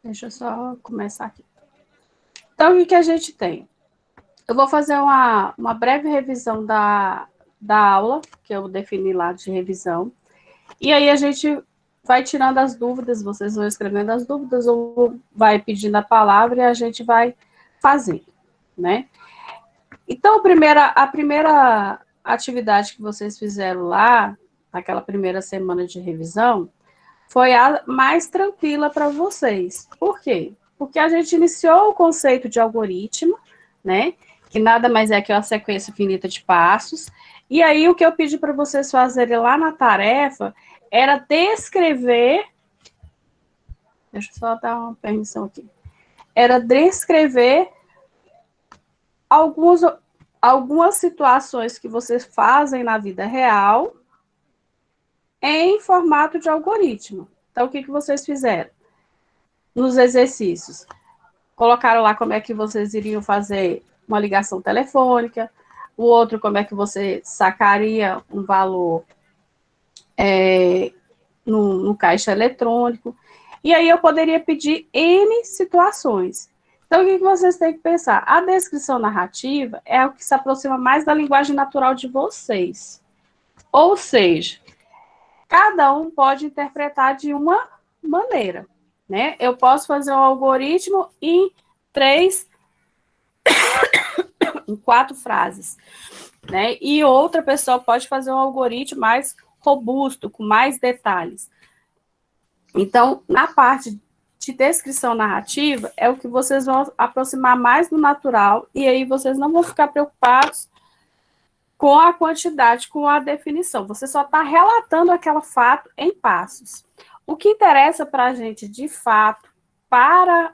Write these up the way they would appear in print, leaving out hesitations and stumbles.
Deixa eu só começar aqui. Então, o que a gente tem? Eu vou fazer uma breve revisão da aula, que eu defini lá de revisão. E aí a gente vai tirando as dúvidas, vocês vão escrevendo as dúvidas, ou vai pedindo a palavra e a gente vai fazendo, né? Então, a primeira atividade que vocês fizeram lá, naquela primeira semana de revisão, foi a mais tranquila para vocês. Por quê? Porque a gente iniciou o conceito de algoritmo, né? Que nada mais é que uma sequência infinita de passos. E aí, o que eu pedi para vocês fazerem lá na tarefa era descrever. Deixa eu só dar uma permissão aqui. Era descrever alguns, algumas situações que vocês fazem na vida real em formato de algoritmo. Então, o que vocês fizeram? Nos exercícios, colocaram lá como é que vocês iriam fazer uma ligação telefônica, o outro como é que você sacaria um valor no caixa eletrônico. E aí eu poderia pedir N situações. Então, o que vocês têm que pensar? A descrição narrativa é o que se aproxima mais da linguagem natural de vocês. Ou seja, cada um pode interpretar de uma maneira, né? Eu posso fazer um algoritmo em quatro frases, né? E outra pessoa pode fazer um algoritmo mais robusto, com mais detalhes. Então, na parte de descrição narrativa, é o que vocês vão aproximar mais do natural, e aí vocês não vão ficar preocupados com a quantidade, com a definição. Você só está relatando aquele fato em passos. O que interessa para a gente, de fato, para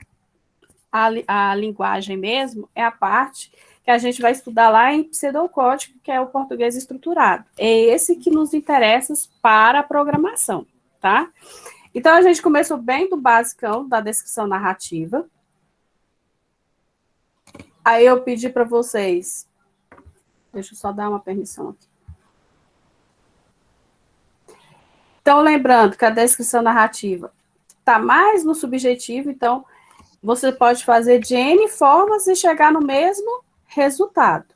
a linguagem mesmo, é a parte que a gente vai estudar lá em pseudocódigo, que é o português estruturado. É esse que nos interessa para a programação, tá? Então, a gente começou bem do basicão da descrição narrativa. Aí eu pedi para vocês... Deixa eu só dar uma permissão aqui. Então, lembrando que a descrição narrativa está mais no subjetivo, então você pode fazer de N formas e chegar no mesmo resultado.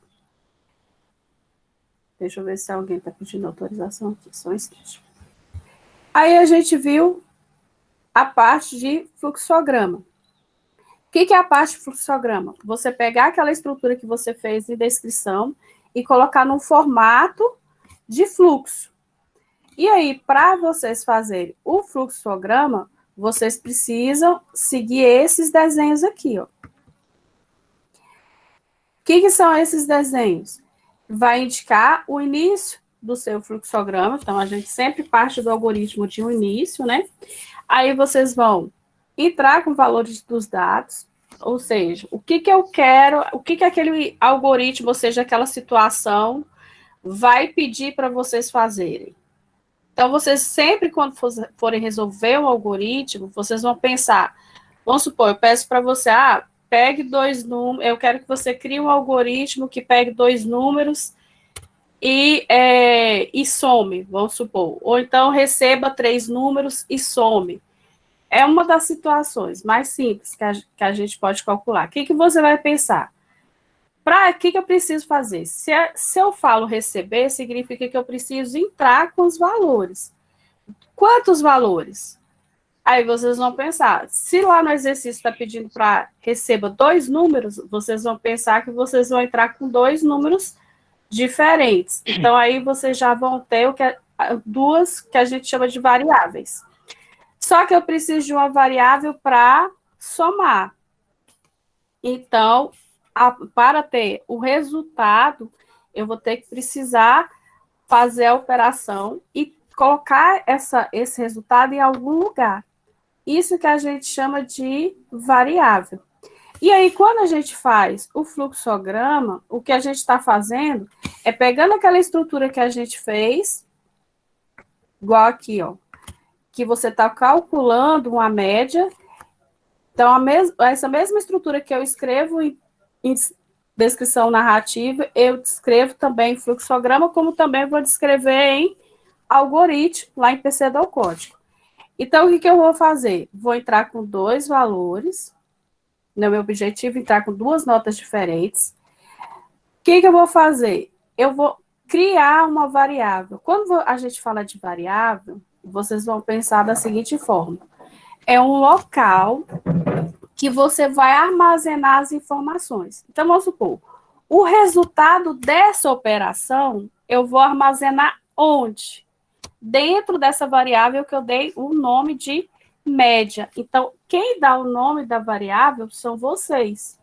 Deixa eu ver se alguém está pedindo autorização aqui, só um instante. Aí a gente viu a parte de fluxograma. O que é a parte de fluxograma? Você pegar aquela estrutura que você fez de descrição e colocar num formato de fluxo. E aí, para vocês fazerem o fluxograma, vocês precisam seguir esses desenhos aqui, ó. O que são esses desenhos? Vai indicar o início do seu fluxograma, então a gente sempre parte do algoritmo de um início, né? Aí vocês vão entrar com valores dos dados, ou seja, o que eu quero, o que aquele algoritmo, ou seja, aquela situação, vai pedir para vocês fazerem. Então, vocês sempre, quando forem resolver um algoritmo, vocês vão pensar, vamos supor, eu peço para você, pegue dois números, eu quero que você crie um algoritmo que pegue dois números e some, vamos supor. Ou então receba três números e some. É uma das situações mais simples que a gente pode calcular. O que você vai pensar? Para que eu preciso fazer? Se eu falo receber, significa que eu preciso entrar com os valores. Quantos valores? Aí vocês vão pensar, se lá no exercício está pedindo para receba dois números, vocês vão pensar que vocês vão entrar com dois números diferentes. Então, aí vocês já vão ter duas que a gente chama de variáveis. Só que eu preciso de uma variável para somar. Então, para ter o resultado, eu vou ter que precisar fazer a operação e colocar esse resultado em algum lugar. Isso que a gente chama de variável. E aí, quando a gente faz o fluxograma, o que a gente está fazendo é pegando aquela estrutura que a gente fez, igual aqui, ó, que você está calculando uma média. Então, essa mesma estrutura que eu escrevo em descrição narrativa, eu descrevo também em fluxograma, como também vou descrever em algoritmo, lá em pseudocódigo. Então, o que eu vou fazer? Vou entrar com 2 valores. No meu objetivo, entrar com 2 notas diferentes. O que eu vou fazer? Eu vou criar uma variável. Quando a gente fala de variável, vocês vão pensar da seguinte forma. É um local que você vai armazenar as informações. Então, vamos supor, o resultado dessa operação, eu vou armazenar onde? Dentro dessa variável que eu dei o nome de média. Então, quem dá o nome da variável são vocês.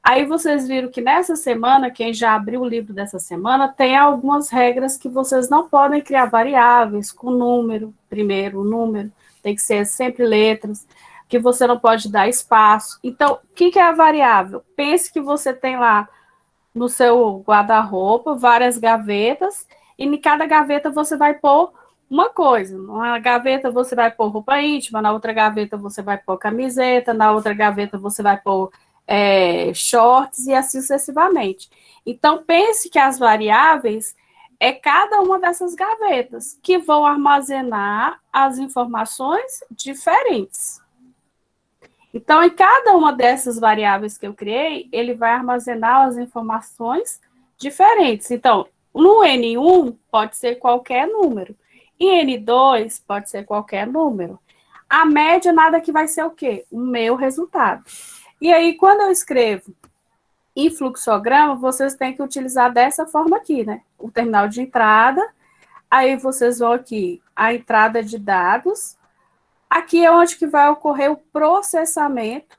Aí vocês viram que nessa semana, quem já abriu o livro dessa semana, tem algumas regras que vocês não podem criar variáveis com número, primeiro o número, tem que ser sempre letras, que você não pode dar espaço. Então, o que é a variável? Pense que você tem lá no seu guarda-roupa várias gavetas, e em cada gaveta você vai pôr uma coisa. Na gaveta você vai pôr roupa íntima, na outra gaveta você vai pôr camiseta, na outra gaveta você vai pôr shorts e assim sucessivamente. Então, pense que as variáveis é cada uma dessas gavetas que vão armazenar as informações diferentes. Então, em cada uma dessas variáveis que eu criei, ele vai armazenar as informações diferentes. Então, no N1 pode ser qualquer número. Em N2 pode ser qualquer número. A média nada que vai ser o quê? O meu resultado. E aí, quando eu escrevo em fluxograma, vocês têm que utilizar dessa forma aqui, né? O terminal de entrada, aí vocês vão aqui, a entrada de dados, aqui é onde que vai ocorrer o processamento,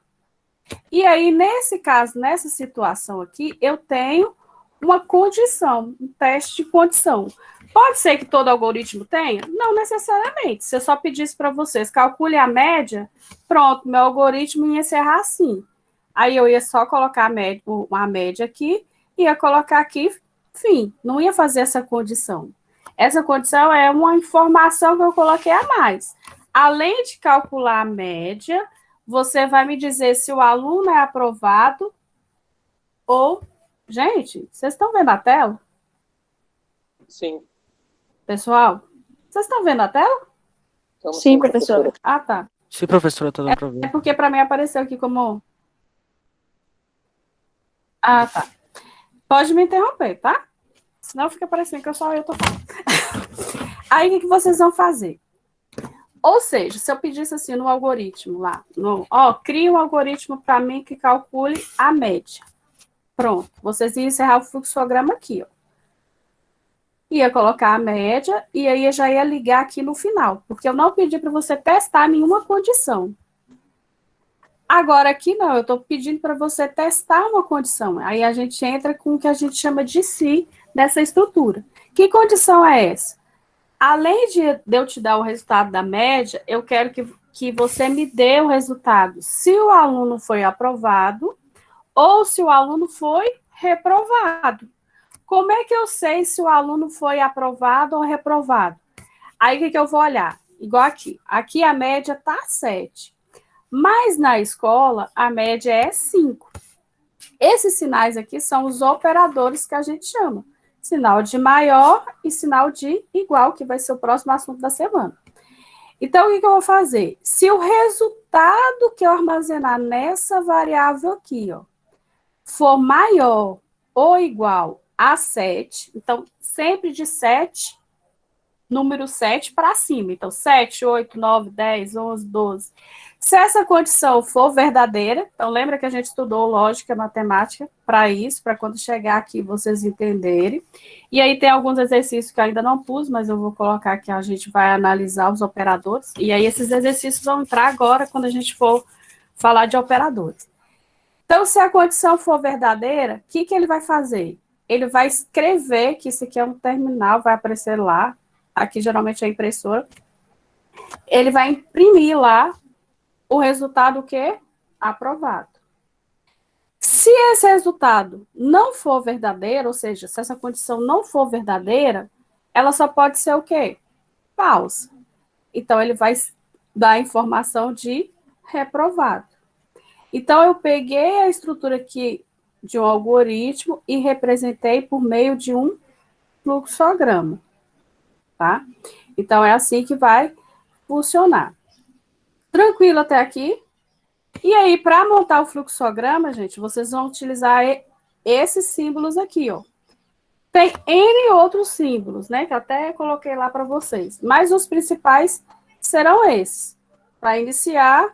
e aí, nesse caso, nessa situação aqui, eu tenho uma condição, um teste de condição. Pode ser que todo algoritmo tenha? Não necessariamente. Se eu só pedisse para vocês, calcule a média, pronto, meu algoritmo ia encerrar assim. Aí eu ia só colocar a média aqui, ia colocar aqui, fim, não ia fazer essa condição. Essa condição é uma informação que eu coloquei a mais. Além de calcular a média, você vai me dizer se o aluno é aprovado ou... Gente, vocês estão vendo a tela? Sim. Pessoal, vocês estão vendo a tela? Sim, professora. Ah, tá. Sim, professora, tá dando pra ver. É porque para mim apareceu aqui como... Ah, tá. Pode me interromper, tá? Senão fica parecendo que só eu tô falando. Aí, o que vocês vão fazer? Ou seja, se eu pedisse assim no algoritmo lá, cria um algoritmo para mim que calcule a média. Pronto, vocês iam encerrar o fluxograma aqui, ó. Ia colocar a média e aí eu já ia ligar aqui no final, porque eu não pedi para você testar nenhuma condição. Agora aqui não, eu estou pedindo para você testar uma condição. Aí a gente entra com o que a gente chama de se dessa estrutura. Que condição é essa? Além de eu te dar o resultado da média, eu quero que você me dê o resultado se o aluno foi aprovado ou se o aluno foi reprovado. Como é que eu sei se o aluno foi aprovado ou reprovado? Aí, o que eu vou olhar? Igual aqui. Aqui a média está 7. Mas na escola, a média é 5. Esses sinais aqui são os operadores que a gente chama. Sinal de maior e sinal de igual, que vai ser o próximo assunto da semana. Então, o que eu vou fazer? Se o resultado que eu armazenar nessa variável aqui, ó, for maior ou igual a 7, então, sempre de 7, número 7 para cima. Então, 7, 8, 9, 10, 11, 12. Se essa condição for verdadeira, então lembra que a gente estudou lógica, matemática para isso, para quando chegar aqui vocês entenderem. E aí tem alguns exercícios que eu ainda não pus, mas eu vou colocar que a gente vai analisar os operadores. E aí esses exercícios vão entrar agora quando a gente for falar de operadores. Então, se a condição for verdadeira, o que ele vai fazer? Ele vai escrever que isso aqui é um terminal, vai aparecer lá. Aqui geralmente é a impressora. Ele vai imprimir lá o resultado que aprovado. Se esse resultado não for verdadeiro, ou seja, se essa condição não for verdadeira, ela só pode ser o quê? Falsa. Então, ele vai dar a informação de reprovado. Então, eu peguei a estrutura aqui de um algoritmo e representei por meio de um fluxograma, tá? Então, é assim que vai funcionar. Tranquilo até aqui? E aí, para montar o fluxograma, gente, vocês vão utilizar esses símbolos aqui, ó. Tem N outros símbolos, né, que eu até coloquei lá para vocês, mas os principais serão esses. Para iniciar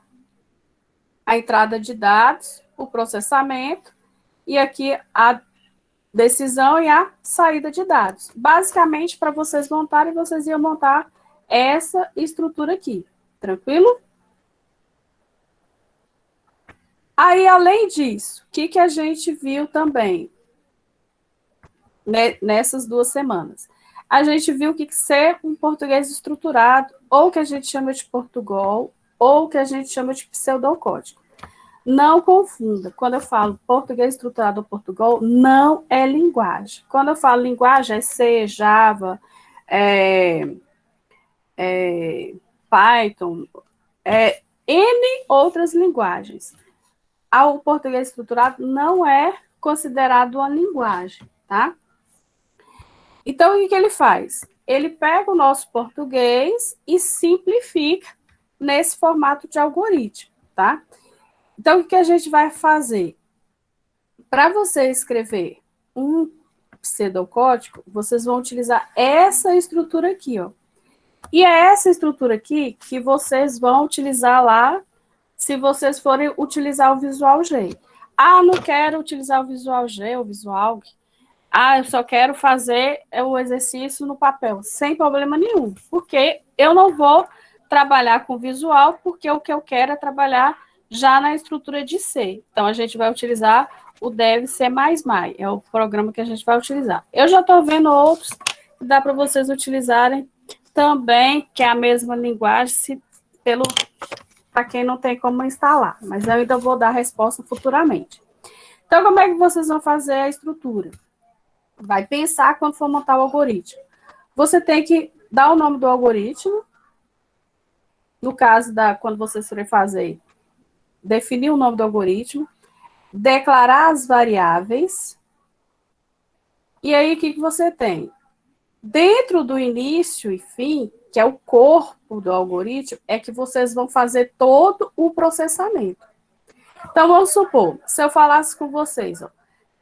a entrada de dados, o processamento, e aqui a decisão e a saída de dados. Basicamente, para vocês montarem, vocês iam montar essa estrutura aqui. Tranquilo? Aí, além disso, o que a gente viu também nessas 2 semanas? A gente viu que ser um português estruturado, ou que a gente chama de Portugal, ou que a gente chama de pseudocódigo. Não confunda. Quando eu falo português estruturado ou Portugal, não é linguagem. Quando eu falo linguagem, é C, Java, Python, N outras linguagens. O português estruturado não é considerado uma linguagem, tá? Então, o que ele faz? Ele pega o nosso português e simplifica nesse formato de algoritmo, tá? Então, o que a gente vai fazer? Para você escrever um pseudocódigo, vocês vão utilizar essa estrutura aqui, ó. E é essa estrutura aqui que vocês vão utilizar lá se vocês forem utilizar o Visual G. Ah, não quero utilizar o Visual G, o Visual. Ah, eu só quero fazer o exercício no papel, sem problema nenhum. Porque eu não vou trabalhar com visual, porque o que eu quero é trabalhar já na estrutura de C. Então, a gente vai utilizar o Dev C++, é o programa que a gente vai utilizar. Eu já estou vendo outros que dá para vocês utilizarem também, que é a mesma linguagem, para quem não tem como instalar. Mas eu ainda vou dar a resposta futuramente. Então, como é que vocês vão fazer a estrutura? Vai pensar quando for montar o algoritmo. Você tem que dar o nome do algoritmo. No caso, quando vocês forem fazer, definir o nome do algoritmo, declarar as variáveis. E aí, o que você tem? Dentro do início e fim, que é o corpo do algoritmo, é que vocês vão fazer todo o processamento. Então, vamos supor, se eu falasse com vocês, ó,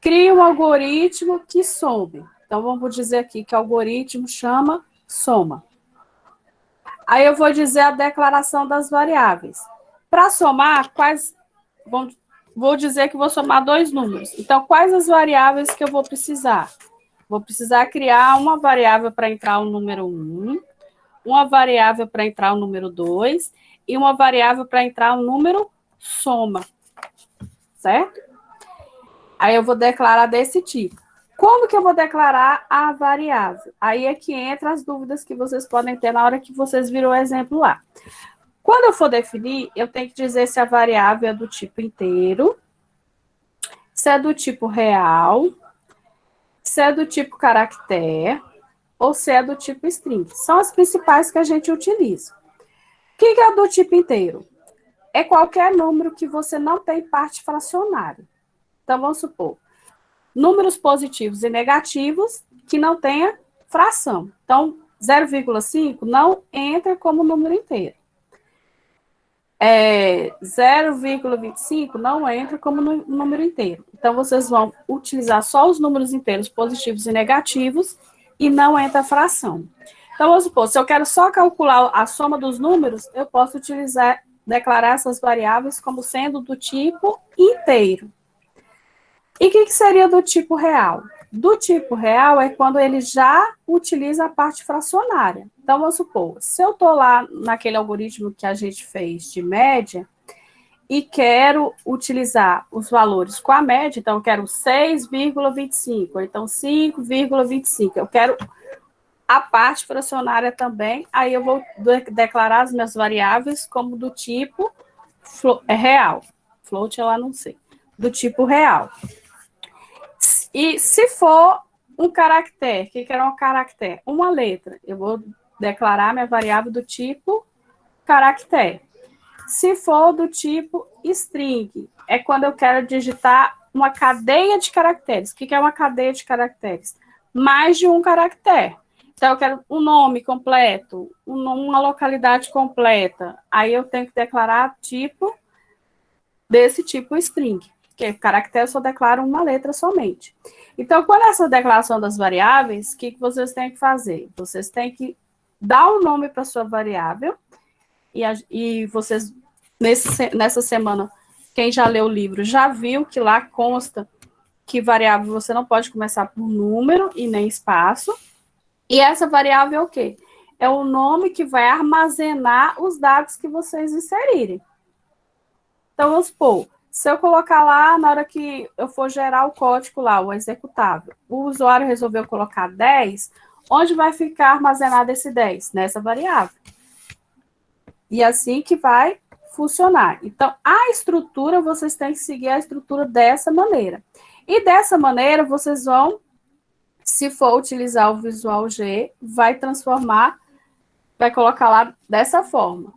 crie um algoritmo que some. Então, vamos dizer aqui que o algoritmo chama soma. Aí eu vou dizer a declaração das variáveis. Para somar, vou dizer que vou somar 2 números. Então, quais as variáveis que eu vou precisar? Vou precisar criar uma variável para entrar o número 1, uma variável para entrar o número 2 e uma variável para entrar o número soma. Certo? Aí eu vou declarar desse tipo. Como que eu vou declarar a variável? Aí é que entra as dúvidas que vocês podem ter na hora que vocês viram o exemplo lá. Quando eu for definir, eu tenho que dizer se a variável é do tipo inteiro, se é do tipo real, se é do tipo caractere, ou se é do tipo string. São as principais que a gente utiliza. O que é do tipo inteiro? É qualquer número que você não tem parte fracionária. Então, vamos supor, números positivos e negativos que não tenha fração. Então, 0,5 não entra como número inteiro. 0,25 não entra como número inteiro. Então, vocês vão utilizar só os números inteiros positivos e negativos e não entra fração. Então, vamos supor, se eu quero só calcular a soma dos números, eu posso declarar essas variáveis como sendo do tipo inteiro. E o que seria do tipo real? Do tipo real é quando ele já utiliza a parte fracionária. Então, vamos supor, se eu estou lá naquele algoritmo que a gente fez de média e quero utilizar os valores com a média, então eu quero 6,25, ou então 5,25, eu quero a parte fracionária também, aí eu vou declarar as minhas variáveis como do tipo real. Float eu lá não sei. Do tipo real. E se for um caractere, o que era um caractere? Uma letra. Eu vou declarar minha variável do tipo caractere. Se for do tipo string, é quando eu quero digitar uma cadeia de caracteres. O que é uma cadeia de caracteres? Mais de um caractere. Então, eu quero um nome completo, uma localidade completa. Aí eu tenho que declarar tipo desse tipo string, porque caractere eu só declaro uma letra somente. Então, quando essa declaração das variáveis, o que vocês têm que fazer? Vocês têm que dar um nome para sua variável, e vocês, nessa semana, quem já leu o livro já viu que lá consta que variável você não pode começar por número e nem espaço. E essa variável é o quê? É o nome que vai armazenar os dados que vocês inserirem. Então, vamos supor, se eu colocar lá, na hora que eu for gerar o código lá, o executável, o usuário resolveu colocar 10, onde vai ficar armazenado esse 10? Nessa variável. E assim que vai funcionar. Então, a estrutura, vocês têm que seguir a estrutura dessa maneira. E dessa maneira, vocês vão, se for utilizar o Visual G, vai transformar, vai colocar lá dessa forma.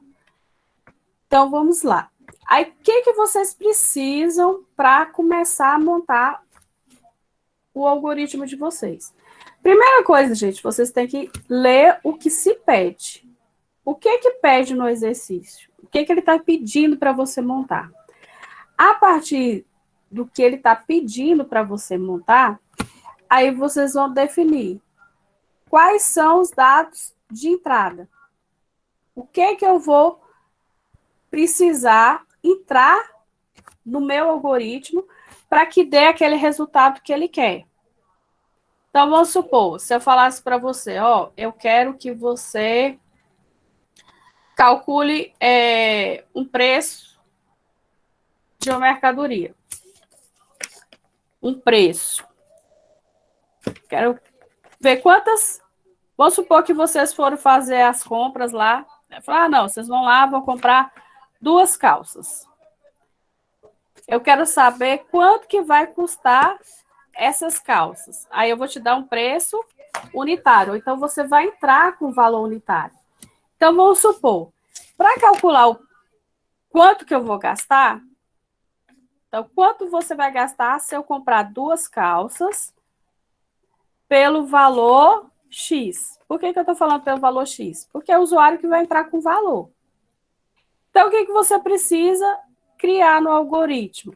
Então, vamos lá. Aí, o que vocês precisam para começar a montar o algoritmo de vocês? Primeira coisa, gente, vocês têm que ler o que se pede. O que pede no exercício? O que ele está pedindo para você montar? A partir do que ele está pedindo para você montar, aí vocês vão definir quais são os dados de entrada. O que eu vou precisar entrar no meu algoritmo para que dê aquele resultado que ele quer. Então, vamos supor, se eu falasse para você, ó, eu quero que você calcule um preço de uma mercadoria. Um preço. Quero ver quantas... Vamos supor que vocês foram fazer as compras lá. Falar, não, vocês vão lá, vão comprar 2 calças. Eu quero saber quanto que vai custar essas calças. Aí eu vou te dar um preço unitário. Então, você vai entrar com valor unitário. Então, vamos supor, para calcular o quanto que eu vou gastar, então, quanto você vai gastar se eu comprar 2 calças pelo valor X? Por que eu estou falando pelo valor X? Porque é o usuário que vai entrar com valor. Então, o que você precisa criar no algoritmo?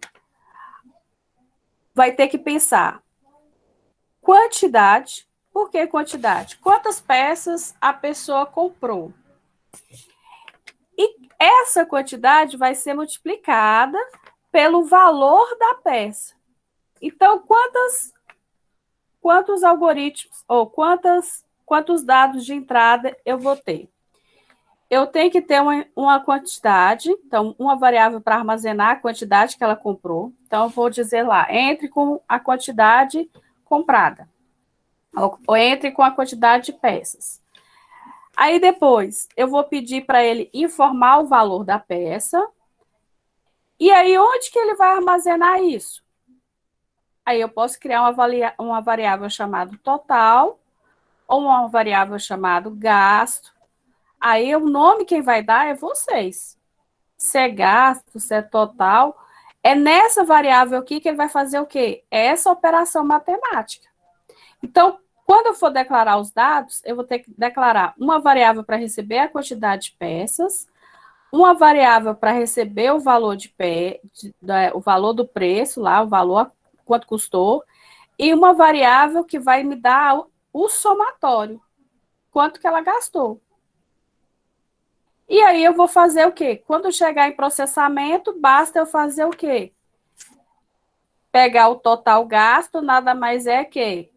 Vai ter que pensar quantidade. Por que quantidade? Quantas peças a pessoa comprou? E essa quantidade vai ser multiplicada pelo valor da peça. Então, quantos algoritmos ou quantos dados de entrada eu vou ter? Eu tenho que ter uma quantidade, então, uma variável para armazenar a quantidade que ela comprou. Então, eu vou dizer lá, entre com a quantidade comprada, ou entre com a quantidade de peças. Aí, depois, eu vou pedir para ele informar o valor da peça. E aí, onde que ele vai armazenar isso? Aí, eu posso criar uma variável chamada total, ou uma variável chamada gasto. Aí, o nome quem vai dar é vocês. Se é gasto, se é total. É nessa variável aqui que ele vai fazer o quê? Essa operação matemática. Então, quando eu for declarar os dados, eu vou ter que declarar uma variável para receber a quantidade de peças, uma variável para receber o valor o valor do preço lá, o valor, quanto custou, e uma variável que vai me dar o somatório, quanto que ela gastou. E aí eu vou fazer o quê? Quando chegar em processamento, basta eu fazer o quê? Pegar o total gasto, nada mais é que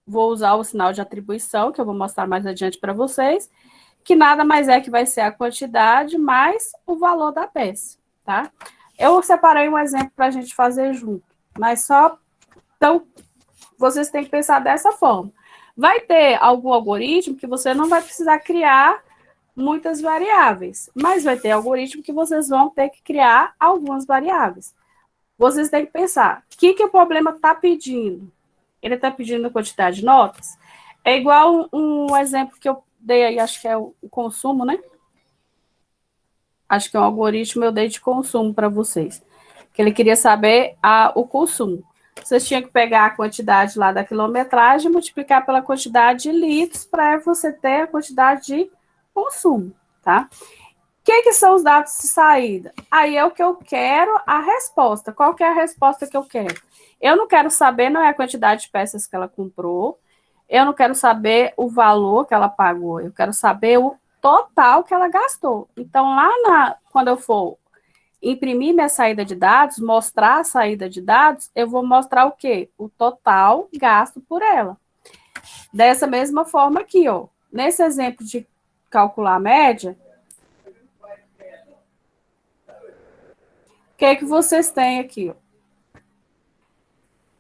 vou usar o sinal de atribuição, que eu vou mostrar mais adiante para vocês, que nada mais é que vai ser a quantidade mais o valor da peça, tá? Eu separei um exemplo para a gente fazer junto, mas só... Então, vocês têm que pensar dessa forma. Vai ter algum algoritmo que você não vai precisar criar muitas variáveis, mas vai ter algoritmo que vocês vão ter que criar algumas variáveis. Vocês têm que pensar, o que o problema está pedindo? Ele está pedindo quantidade de notas? É igual um exemplo que eu dei aí, acho que é o consumo, né? Acho que é um algoritmo eu dei de consumo para vocês. Que ele queria saber o consumo. Vocês tinham que pegar a quantidade lá da quilometragem e multiplicar pela quantidade de litros para você ter a quantidade de consumo, tá? O que são os dados de saída? Aí é o que eu quero, a resposta. Qual que é a resposta que eu quero? Eu não quero saber, não é a quantidade de peças que ela comprou, eu não quero saber o valor que ela pagou, eu quero saber o total que ela gastou. Então, quando eu for imprimir minha saída de dados, mostrar a saída de dados, eu vou mostrar o quê? O total gasto por ela. Dessa mesma forma aqui, ó. Nesse exemplo de calcular a média, o que vocês têm aqui, ó?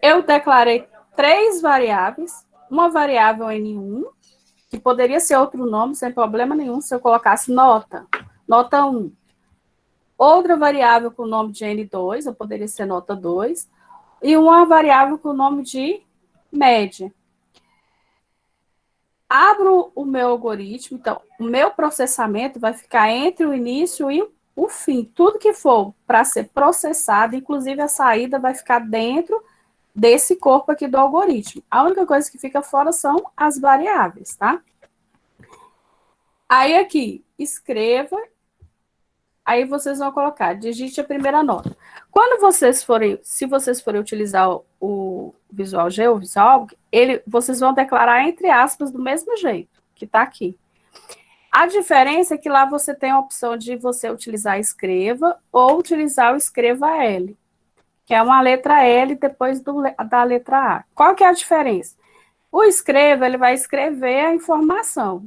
Eu declarei 3 variáveis, uma variável N1, que poderia ser outro nome, sem problema nenhum, se eu colocasse nota 1. Outra variável com o nome de N2, eu poderia ser nota 2, e uma variável com o nome de média. Abro o meu algoritmo, então, o meu processamento vai ficar entre o início e o fim. Tudo que for para ser processado, inclusive a saída, vai ficar dentro desse corpo aqui do algoritmo. A única coisa que fica fora são as variáveis, tá? Aí aqui, escreva, aí vocês vão colocar, digite a primeira nota. Se vocês forem utilizar o Visual G, o Visual, vocês vão declarar entre aspas do mesmo jeito, que está aqui. A diferença é que lá você tem a opção de você utilizar escreva ou utilizar o escreva L, que é uma letra L depois da letra A. Qual que é a diferença? O escreva, ele vai escrever a informação.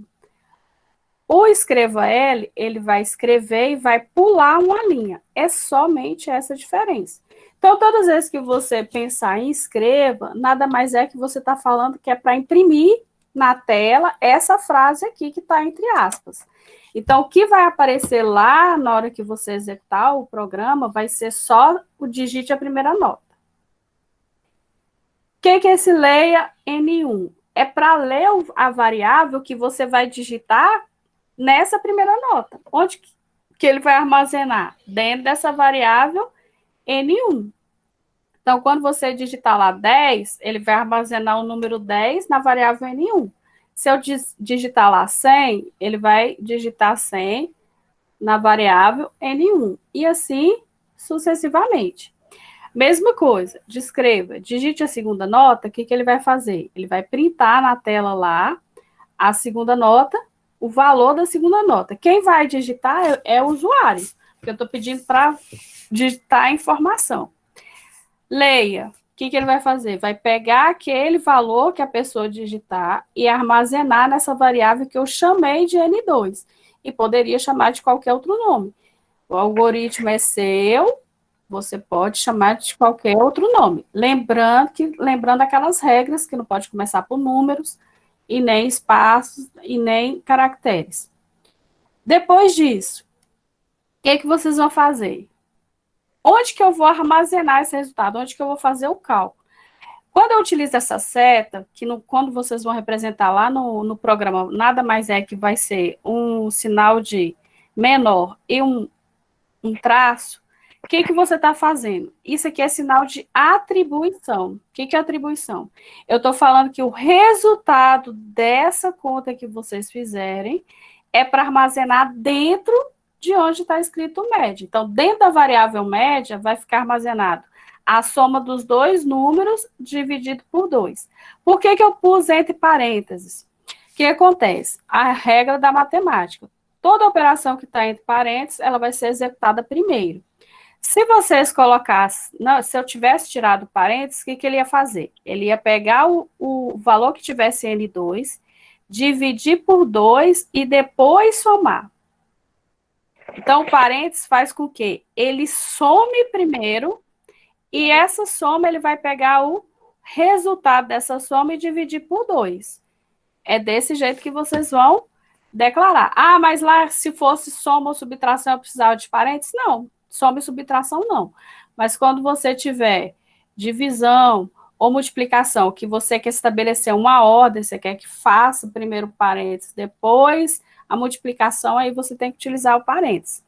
O escreva L, ele vai escrever e vai pular uma linha. É somente essa diferença. Então, todas as vezes que você pensar em escreva, nada mais é que você está falando que é para imprimir na tela essa frase aqui que está entre aspas. Então, o que vai aparecer lá na hora que você executar o programa vai ser só o digite a primeira nota. O que é esse leia N1? É para ler a variável que você vai digitar nessa primeira nota. Onde que ele vai armazenar? Dentro dessa variável N1. Então, quando você digitar lá 10, ele vai armazenar o número 10 na variável N1. Se eu digitar lá 100, ele vai digitar 100 na variável N1. E assim sucessivamente. Mesma coisa, descreva, digite a segunda nota, o que ele vai fazer? Ele vai printar na tela lá a segunda nota, o valor da segunda nota. Quem vai digitar é o usuário, porque eu estou pedindo para digitar a informação. Leia. O que ele vai fazer? Vai pegar aquele valor que a pessoa digitar e armazenar nessa variável que eu chamei de N2. E poderia chamar de qualquer outro nome. O algoritmo é seu, você pode chamar de qualquer outro nome. Lembrando aquelas regras que não pode começar por números, e nem espaços, e nem caracteres. Depois disso, o que vocês vão fazer? Onde que eu vou armazenar esse resultado? Onde que eu vou fazer o cálculo? Quando eu utilizo essa seta, quando vocês vão representar lá no programa, nada mais é que vai ser um sinal de menor e um traço, o que você está fazendo? Isso aqui é sinal de atribuição. O que é atribuição? Eu estou falando que o resultado dessa conta que vocês fizerem é para armazenar dentro de onde está escrito média. Então, dentro da variável média, vai ficar armazenado a soma dos dois números dividido por 2. Por que eu pus entre parênteses? O que acontece? A regra da matemática. Toda operação que está entre parênteses, ela vai ser executada primeiro. Se vocês colocassem, se eu tivesse tirado parênteses, o que ele ia fazer? Ele ia pegar o valor que tivesse N2, dividir por 2 e depois somar. Então, o parênteses faz com que ele some primeiro e essa soma ele vai pegar o resultado dessa soma e dividir por 2. É desse jeito que vocês vão declarar. Ah, mas lá se fosse soma ou subtração eu precisava de parênteses? Não, soma e subtração não. Mas quando você tiver divisão ou multiplicação, que você quer estabelecer uma ordem, você quer que faça primeiro parênteses, depois a multiplicação, aí você tem que utilizar o parênteses.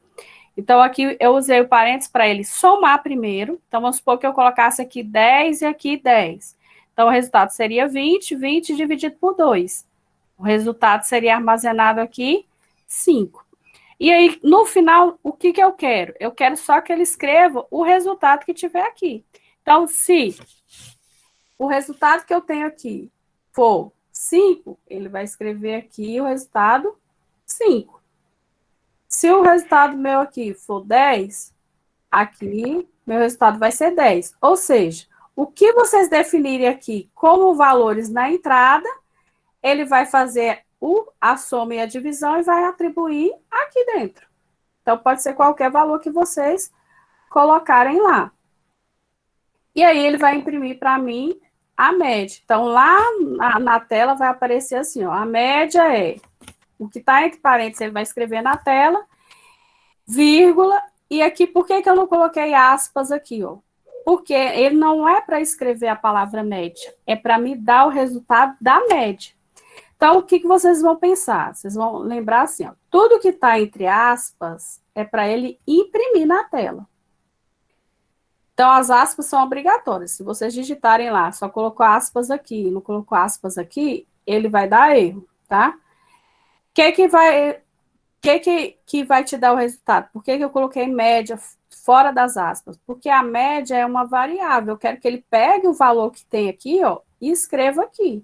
Então, aqui eu usei o parênteses para ele somar primeiro. Então, vamos supor que eu colocasse aqui 10 e aqui 10. Então, o resultado seria 20, 20 dividido por 2. O resultado seria armazenado aqui 5. E aí, no final, o que eu quero? Eu quero só que ele escreva o resultado que tiver aqui. Então, se o resultado que eu tenho aqui for 5, ele vai escrever aqui o resultado 5. Se o resultado meu aqui for 10, aqui meu resultado vai ser 10. Ou seja, o que vocês definirem aqui como valores na entrada, ele vai fazer a soma e a divisão e vai atribuir aqui dentro. Então, pode ser qualquer valor que vocês colocarem lá. E aí, ele vai imprimir para mim a média. Então, lá na tela vai aparecer assim, ó, a média é o que está entre parênteses, ele vai escrever na tela, vírgula, e aqui, por que eu não coloquei aspas aqui, ó? Porque ele não é para escrever a palavra média, é para me dar o resultado da média. Então, o que vocês vão pensar? Vocês vão lembrar assim, ó, tudo que está entre aspas é para ele imprimir na tela. Então, as aspas são obrigatórias. Se vocês digitarem lá, só colocou aspas aqui, não colocou aspas aqui, ele vai dar erro, tá? O que vai te dar o resultado? Por que eu coloquei média fora das aspas? Porque a média é uma variável. Eu quero que ele pegue o valor que tem aqui, ó, e escreva aqui.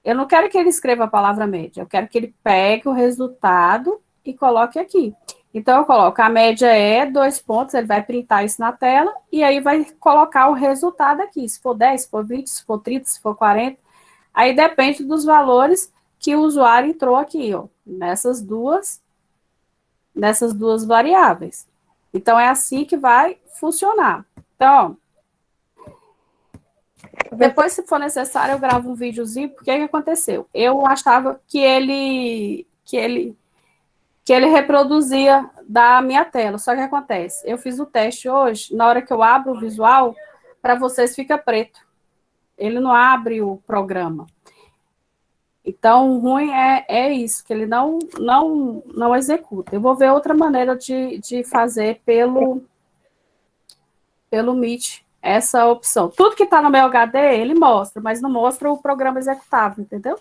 Eu não quero que ele escreva a palavra média. Eu quero que ele pegue o resultado e coloque aqui. Então, eu coloco a média é 2 pontos, ele vai printar isso na tela, e aí vai colocar o resultado aqui. Se for 10, se for 20, se for 30, se for 40. Aí depende dos valores que o usuário entrou aqui, ó, nessas duas variáveis. Então, é assim que vai funcionar. Então, depois, se for necessário, eu gravo um videozinho, porque que aconteceu? Eu achava que ele reproduzia da minha tela, só que acontece, eu fiz o teste hoje, na hora que eu abro o visual, para vocês fica preto. Ele não abre o programa. Então, o ruim é isso, que ele não executa. Eu vou ver outra maneira de fazer pelo Meet essa opção. Tudo que está no meu HD, ele mostra, mas não mostra o programa executável, entendeu?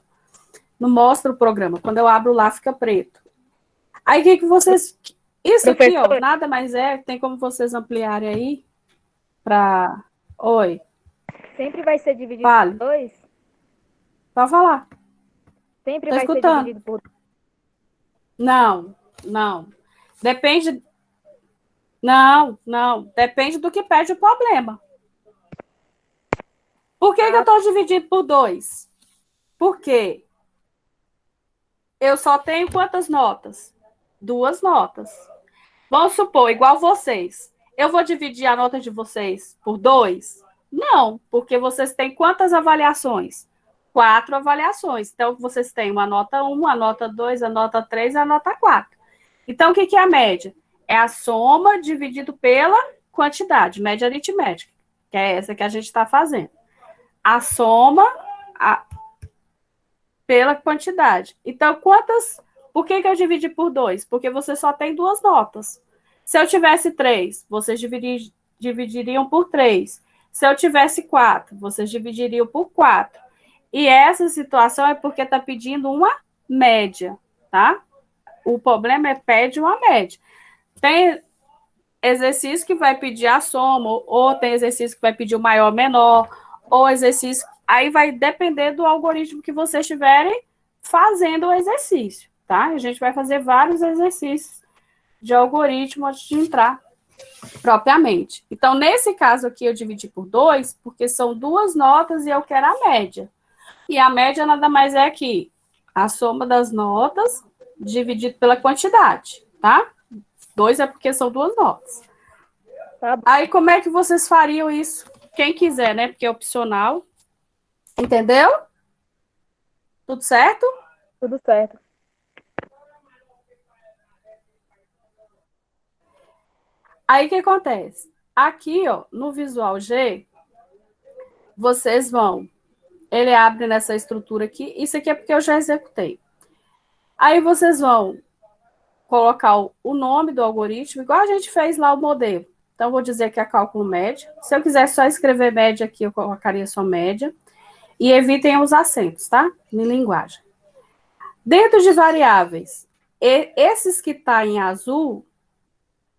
Não mostra o programa. Quando eu abro lá, fica preto. Aí, o que vocês... Isso aqui, ó, nada mais tem como vocês ampliarem aí para... Oi. Sempre vai ser dividido Vale. por 2? Pode falar. Sempre Tô vai escutando. ser dividido por... Não. Depende... Não. Depende do que pede o problema. Por que eu estou dividindo por 2? Porque eu só tenho quantas notas? 2 notas. Vamos supor, igual vocês. Eu vou dividir a nota de vocês por 2? Não, porque vocês têm quantas avaliações? 4 avaliações. Então, vocês têm uma nota 1, a nota 2, a nota 3 e a nota 4. Então, o que é a média? É a soma dividido pela quantidade, média aritmética, que é essa que a gente está fazendo. A soma pela quantidade. Então, por que eu dividi por 2? Porque você só tem 2 notas. Se eu tivesse 3, vocês dividiriam por 3. Se eu tivesse 4, vocês dividiriam por 4. E essa situação é porque está pedindo uma média, tá? O problema é pede uma média. Tem exercício que vai pedir a soma, ou tem exercício que vai pedir o maior ou menor, ou exercício... Aí vai depender do algoritmo que vocês estiverem fazendo o exercício, tá? A gente vai fazer vários exercícios de algoritmo antes de entrar propriamente. Então, nesse caso aqui, eu dividi por 2, porque são 2 notas e eu quero a média. E a média nada mais é que a soma das notas dividido pela quantidade, tá? 2 é porque são 2 notas. Tá. Aí, como é que vocês fariam isso? Quem quiser, né? Porque é opcional. Entendeu? Tudo certo? Tudo certo. Aí, o que acontece? Aqui, ó, no Visual G, vocês vão... Ele abre nessa estrutura aqui. Isso aqui é porque eu já executei. Aí, vocês vão colocar o nome do algoritmo, igual a gente fez lá o modelo. Então, vou dizer que é cálculo média. Se eu quiser só escrever média aqui, eu colocaria só média. E evitem os acentos, tá? Em linguagem. Dentro de variáveis, esses que tá em azul,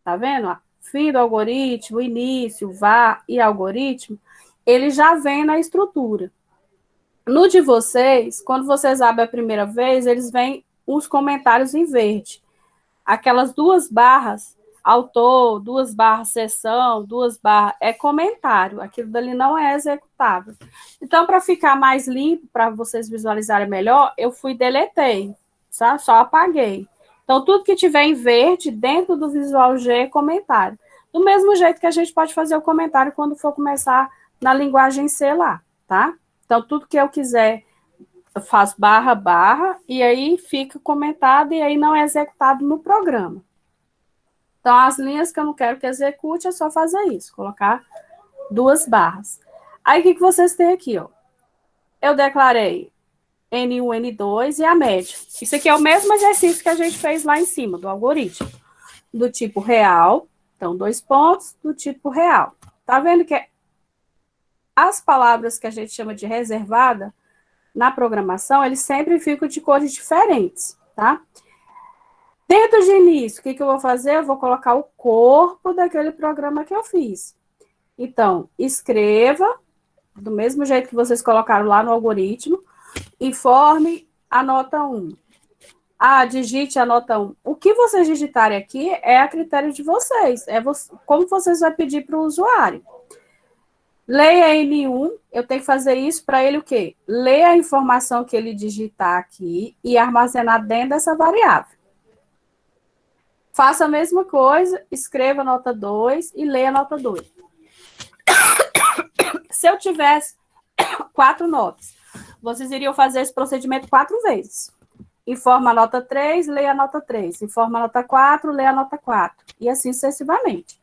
tá vendo? Fim do algoritmo, início, var e algoritmo, ele já vem na estrutura. No de vocês, quando vocês abrem a primeira vez, eles vêm uns comentários em verde. Aquelas 2 barras, autor, 2 barras seção, 2 barras, é comentário. Aquilo dali não é executável. Então, para ficar mais limpo, para vocês visualizarem melhor, eu deletei, sabe? Só apaguei. Então, tudo que tiver em verde, dentro do Visual G, é comentário. Do mesmo jeito que a gente pode fazer o comentário quando for começar na linguagem C lá, tá? Então, tudo que eu quiser, eu faço barra, barra, e aí fica comentado, e aí não é executado no programa. Então, as linhas que eu não quero que execute, é só fazer isso, colocar 2 barras. Aí, o que vocês têm aqui, ó? Eu declarei N1, N2 e a média. Isso aqui é o mesmo exercício que a gente fez lá em cima, do algoritmo. Do tipo real, então, 2 pontos, do tipo real. Tá vendo que as palavras que a gente chama de reservada, na programação, eles sempre ficam de cores diferentes, tá? Dentro de início, o que eu vou fazer? Eu vou colocar o corpo daquele programa que eu fiz. Então, escreva, do mesmo jeito que vocês colocaram lá no algoritmo, informe a nota 1. Digite a nota 1. O que vocês digitarem aqui é a critério de vocês. Como vocês vão pedir para o usuário. Leia N1, eu tenho que fazer isso para ele o quê? Ler a informação que ele digitar aqui e armazenar dentro dessa variável. Faça a mesma coisa, escreva a nota 2 e leia a nota 2. Se eu tivesse 4 notas, vocês iriam fazer esse procedimento 4 vezes. Informa a nota 3, leia a nota 3. Informa a nota 4, leia a nota 4. E assim sucessivamente.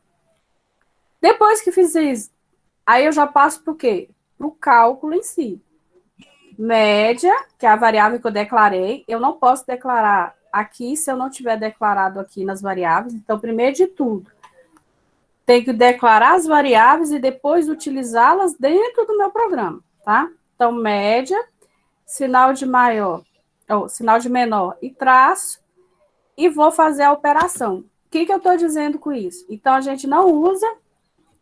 Depois que fiz isso, aí eu já passo para o quê? Para o cálculo em si. Média, que é a variável que eu declarei. Eu não posso declarar aqui se eu não tiver declarado aqui nas variáveis. Então, primeiro de tudo, tenho que declarar as variáveis e depois utilizá-las dentro do meu programa, tá? Então, média, sinal de maior, ou sinal de menor e traço, e vou fazer a operação. O que eu estou dizendo com isso? Então, a gente não usa,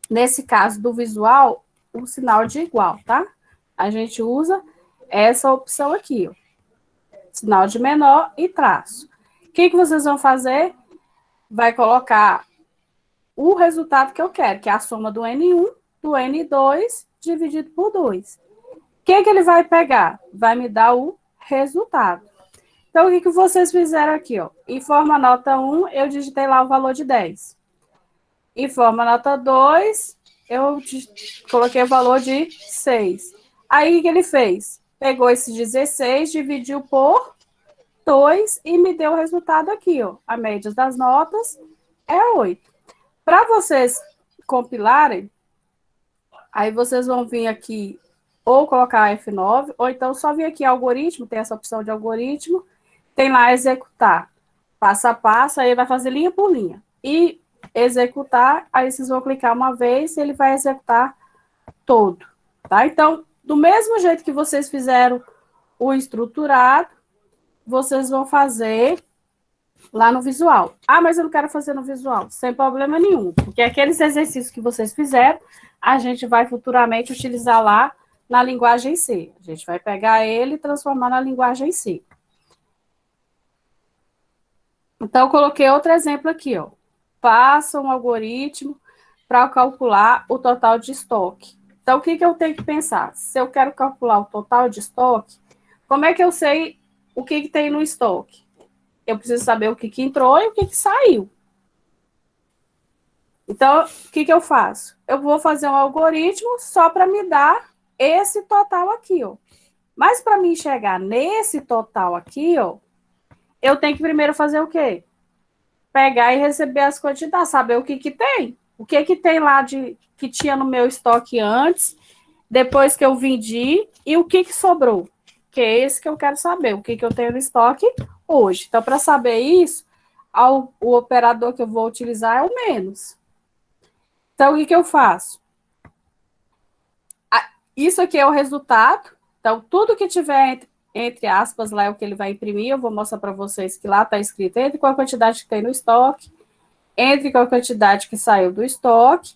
nesse caso do visual, o sinal de igual, tá? A gente usa essa opção aqui, ó. Sinal de menor e traço. O que vocês vão fazer? Vai colocar o resultado que eu quero, que é a soma do N1, do N2, dividido por 2. O que ele vai pegar? Vai me dar o resultado. Então, o que vocês fizeram aqui, ó? Informa a nota 1, eu digitei lá o valor de 10. Informa a nota 2, eu coloquei o valor de 6. Aí, o que ele fez? Pegou esse 16, dividiu por 2 e me deu o resultado aqui, ó. A média das notas é 8. Para vocês compilarem, aí vocês vão vir aqui ou colocar F9, ou então só vir aqui algoritmo, tem essa opção de algoritmo, tem lá executar, passo a passo, aí vai fazer linha por linha. E executar, aí vocês vão clicar uma vez e ele vai executar todo, tá? Então, do mesmo jeito que vocês fizeram o estruturado, vocês vão fazer lá no visual. Mas eu não quero fazer no visual. Sem problema nenhum, porque aqueles exercícios que vocês fizeram, a gente vai futuramente utilizar lá na linguagem C. A gente vai pegar ele e transformar na linguagem C. Então, eu coloquei outro exemplo aqui, ó. Passa um algoritmo para calcular o total de estoque. Então, o que eu tenho que pensar? Se eu quero calcular o total de estoque, como é que eu sei o que tem no estoque? Eu preciso saber o que entrou e o que saiu. Então, o que eu faço? Eu vou fazer um algoritmo só para me dar esse total aqui, ó. Mas para mim chegar nesse total aqui, ó, eu tenho que primeiro fazer o quê? Pegar e receber as quantidades, saber o que tem. O que tem lá que tinha no meu estoque antes, depois que eu vendi, e o que sobrou. Que é esse que eu quero saber, o que eu tenho no estoque hoje. Então, para saber isso, o operador que eu vou utilizar é o menos. Então, o que eu faço? Isso aqui é o resultado. Então, tudo que tiver entre aspas lá é o que ele vai imprimir. Eu vou mostrar para vocês que lá está escrito entre qual a quantidade que tem no estoque, entre qual a quantidade que saiu do estoque,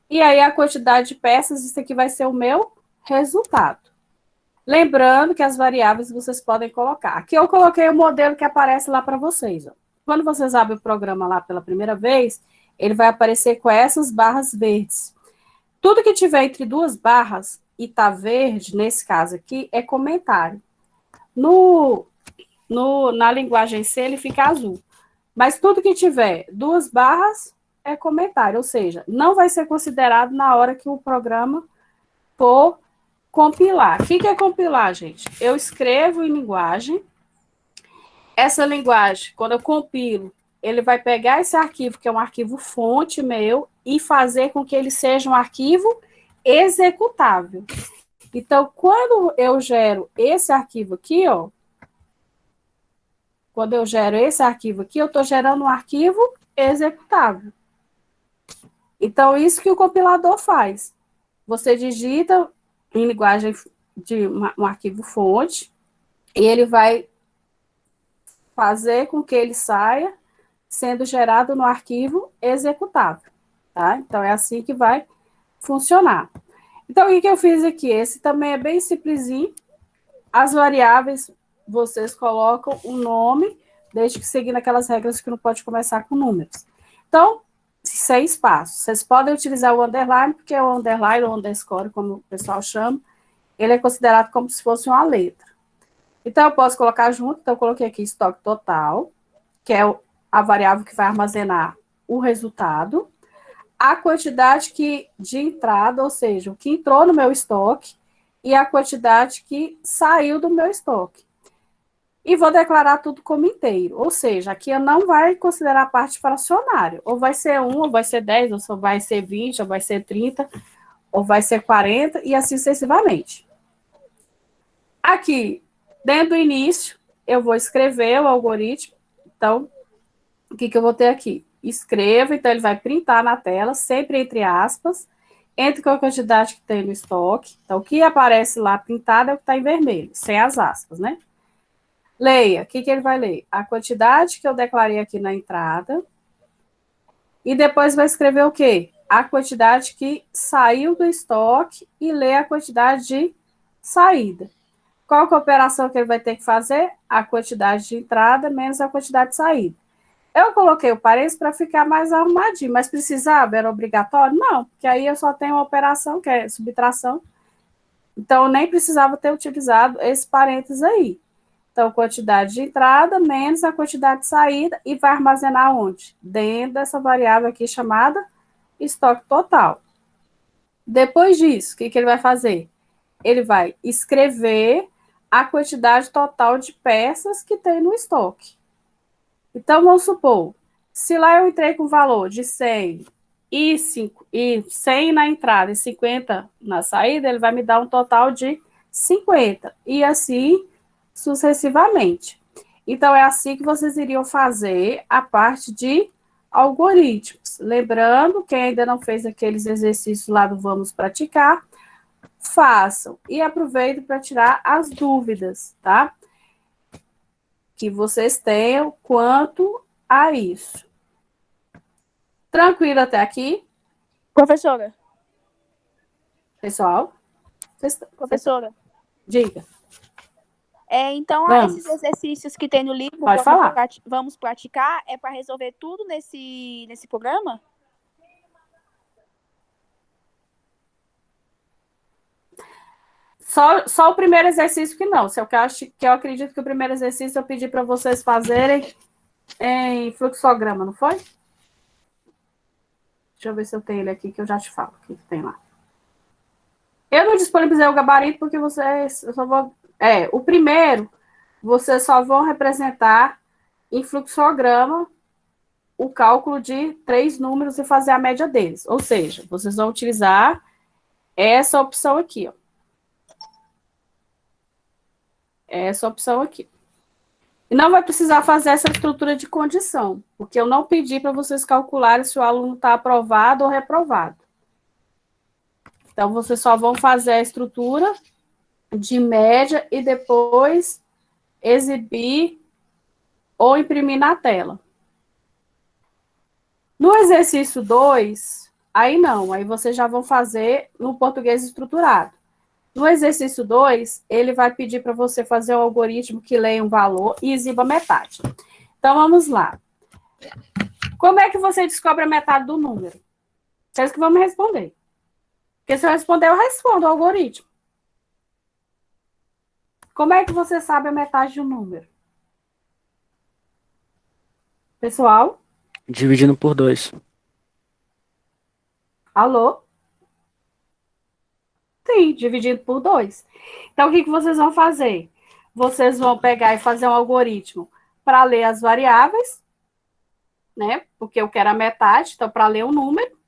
e aí a quantidade de peças, isso aqui vai ser o meu resultado. Lembrando que as variáveis vocês podem colocar. Aqui eu coloquei o modelo que aparece lá para vocês. Ó. Quando vocês abrem o programa lá pela primeira vez, ele vai aparecer com essas barras verdes. Tudo que tiver entre duas barras e tá verde, nesse caso aqui, é comentário. Na linguagem C, ele fica azul. Mas tudo que tiver duas barras é comentário, ou seja, não vai ser considerado na hora que o programa for compilar. O que é compilar, gente? Eu escrevo em linguagem. Essa linguagem, quando eu compilo, ele vai pegar esse arquivo, que é um arquivo fonte meu, e fazer com que ele seja um arquivo executável. Então, quando eu gero esse arquivo aqui, ó, quando eu gero esse arquivo aqui, eu estou gerando um arquivo executável. Então, isso que o compilador faz. Você digita em linguagem de um arquivo fonte, e ele vai fazer com que ele saia sendo gerado no arquivo executável, tá? Então, é assim que vai funcionar. Então, o que eu fiz aqui? Esse também é bem simplesinho. As variáveis, vocês colocam o nome, desde que seguindo aquelas regras que não pode começar com números. Então, sem espaço. Vocês podem utilizar o underline, porque o underline, ou underscore, como o pessoal chama, ele é considerado como se fosse uma letra. Então, eu posso colocar junto, então eu coloquei aqui estoque total, que é a variável que vai armazenar o resultado, a quantidade de entrada, ou seja, o que entrou no meu estoque, e a quantidade que saiu do meu estoque. E vou declarar tudo como inteiro, ou seja, aqui eu não vai considerar a parte fracionária, ou vai ser 1, ou vai ser 10, ou vai ser 20, ou vai ser 30, ou vai ser 40, e assim sucessivamente. Aqui, dentro do início, eu vou escrever o algoritmo, então, o que eu vou ter aqui? Escrevo, então ele vai printar na tela, sempre entre aspas, entre com a quantidade que tem no estoque. Então, o que aparece lá pintado é o que está em vermelho, sem as aspas, né? Leia. O que ele vai ler? A quantidade que eu declarei aqui na entrada. E depois vai escrever o quê? A quantidade que saiu do estoque e ler a quantidade de saída. Qual que é a operação que ele vai ter que fazer? A quantidade de entrada menos a quantidade de saída. Eu coloquei o parênteses para ficar mais arrumadinho, mas precisava? Era obrigatório? Não, porque aí eu só tenho uma operação, que é subtração. Então, eu nem precisava ter utilizado esse parênteses aí. Então, quantidade de entrada menos a quantidade de saída e vai armazenar onde? Dentro dessa variável aqui chamada estoque total. Depois disso, o que ele vai fazer? Ele vai escrever a quantidade total de peças que tem no estoque. Então, vamos supor, se lá eu entrei com o valor de 100 e 100 na entrada e 50 na saída, ele vai me dar um total de 50. E assim sucessivamente. Então, é assim que vocês iriam fazer a parte de algoritmos. Lembrando, quem ainda não fez aqueles exercícios lá do Vamos Praticar, façam e aproveitem para tirar as dúvidas, tá? Que vocês tenham quanto a isso. Tranquilo até aqui, Professora, pessoal? professora. Diga. Então, Vamos. esses exercícios que tem no livro, Pode falar. vamos praticar, é para resolver tudo nesse programa? Só o primeiro exercício que não. Que eu acredito que o primeiro exercício eu pedi para vocês fazerem em fluxograma, não foi? Deixa eu ver se eu tenho ele aqui, que eu já te falo o que tem lá. Eu não disponibilizei o gabarito porque vocês... o primeiro, vocês só vão representar em fluxograma o cálculo de 3 números e fazer a média deles. Ou seja, vocês vão utilizar essa opção aqui, ó. Essa opção aqui. E não vai precisar fazer essa estrutura de condição, porque eu não pedi para vocês calcularem se o aluno está aprovado ou reprovado. Então, vocês só vão fazer a estrutura de média e depois exibir ou imprimir na tela. No exercício 2, aí não, aí vocês já vão fazer no português estruturado. No exercício 2, ele vai pedir para você fazer um algoritmo que leia um valor e exiba metade. Então, vamos lá. Como é que você descobre a metade do número? Vocês que vão me responder. Porque se eu responder, eu respondo o algoritmo. Como é que você sabe a metade de um número? Pessoal? Dividindo por 2. Alô? Sim, dividido por 2. Então, o que vocês vão fazer? Vocês vão pegar e fazer um algoritmo para ler as variáveis, né? Porque eu quero a metade, então, para ler um número.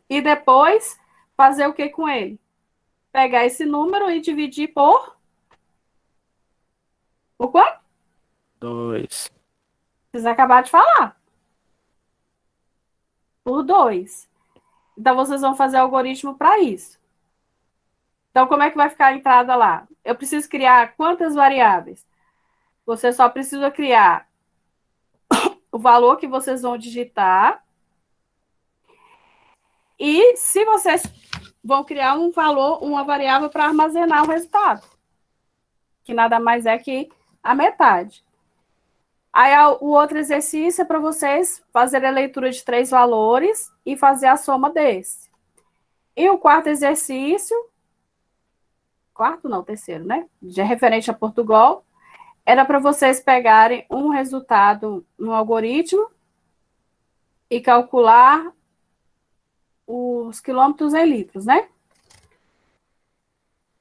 E depois, fazer o que com ele? Pegar esse número e dividir por quanto? 2. Vocês acabaram de falar. Por 2. Então, vocês vão fazer algoritmo para isso. Então, como é que vai ficar a entrada lá? Eu preciso criar quantas variáveis? Você só precisa criar o valor que vocês vão digitar. E se vocês vão criar um valor, uma variável para armazenar o resultado, que nada mais é que a metade. Aí o outro exercício é para vocês fazerem a leitura de 3 valores e fazer a soma desse. E o quarto exercício, quarto não, terceiro, né? Já referente a Portugal, era para vocês pegarem um resultado no algoritmo e calcular os quilômetros em litros, né?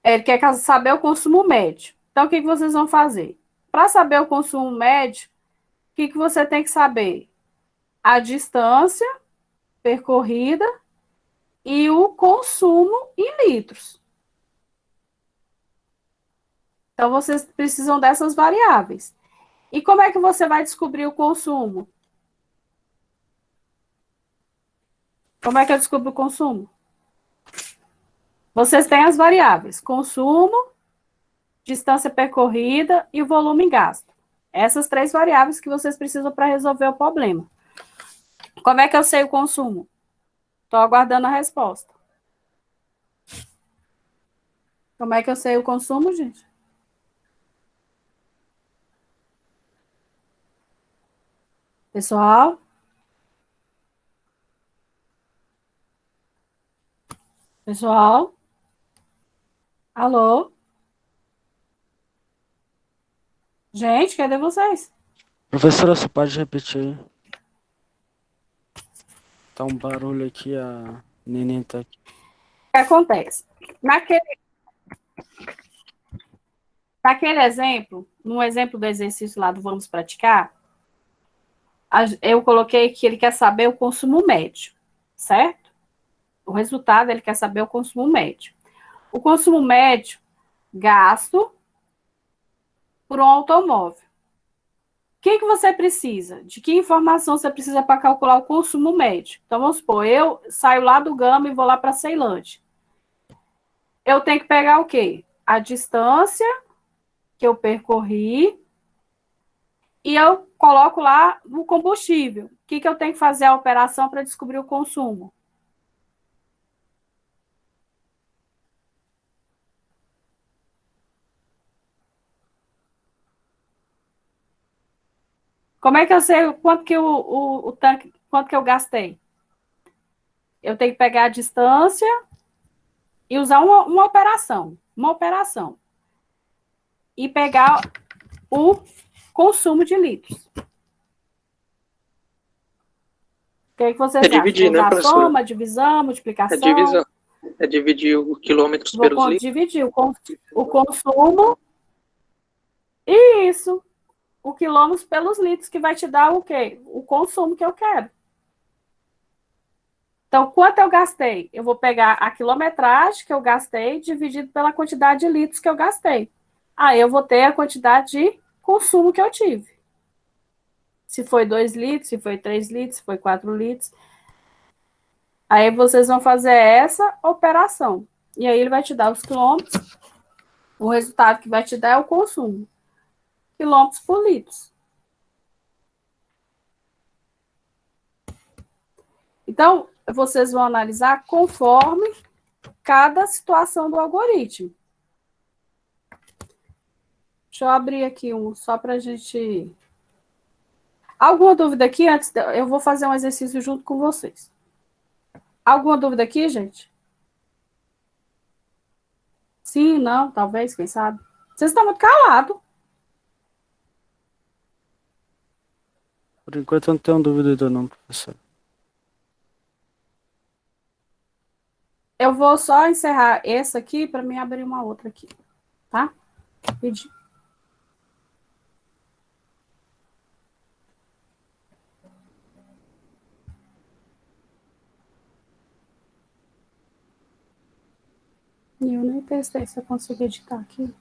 Ele quer saber o consumo médio. Então, o que vocês vão fazer? Para saber o consumo médio, o que você tem que saber? A distância percorrida e o consumo em litros. Então, vocês precisam dessas variáveis. E como é que você vai descobrir o consumo? Como é que eu descubro o consumo? Vocês têm as variáveis: consumo, distância percorrida e o volume em gasto. Essas 3 variáveis que vocês precisam para resolver o problema. Como é que eu sei o consumo? Estou aguardando a resposta. Como é que eu sei o consumo, gente? Pessoal? Pessoal? Alô? Gente, cadê vocês? Professora, você pode repetir aí? Tá um barulho aqui, a neném tá aqui. O que acontece? Naquele exemplo, no exemplo do exercício lá do Vamos Praticar, eu coloquei que ele quer saber o consumo médio, certo? O resultado, ele quer saber o consumo médio. O consumo médio gasto por um automóvel. O que você precisa? De que informação você precisa para calcular o consumo médio? Então, vamos supor, eu saio lá do Gama e vou lá para Ceilândia. Eu tenho que pegar o quê? A distância que eu percorri e eu coloco lá o combustível. O que eu tenho que fazer a operação para descobrir o consumo? Como é que eu sei quanto que o tanque, quanto que eu gastei? Eu tenho que pegar a distância e usar uma operação. E pegar o consumo de litros. O que vocês acham? dividir, né, Usar professora? soma, divisão, multiplicação? É divisão. É dividir o quilômetros pelos Vou litros. dividir o consumo. Isso. O quilômetros pelos litros, que vai te dar o quê? O consumo que eu quero. Então, quanto eu gastei? Eu vou pegar a quilometragem que eu gastei dividido pela quantidade de litros que eu gastei. Aí eu vou ter a quantidade de consumo que eu tive. Se foi 2 litros, se foi 3 litros, se foi 4 litros. Aí vocês vão fazer essa operação. E aí ele vai te dar os quilômetros. O resultado que vai te dar é o consumo. Quilômetros por litros. Então, vocês vão analisar conforme cada situação do algoritmo. Deixa eu abrir aqui um só para a gente... Alguma dúvida aqui? Eu vou fazer um exercício junto com vocês. Alguma dúvida aqui, gente? Sim, não, talvez, quem sabe? Vocês estão muito calados. Por enquanto eu não tenho dúvida do não, professor. Eu vou só encerrar essa aqui para me abrir uma outra aqui, tá? Pedi. Eu nem testei se eu consigo editar aqui.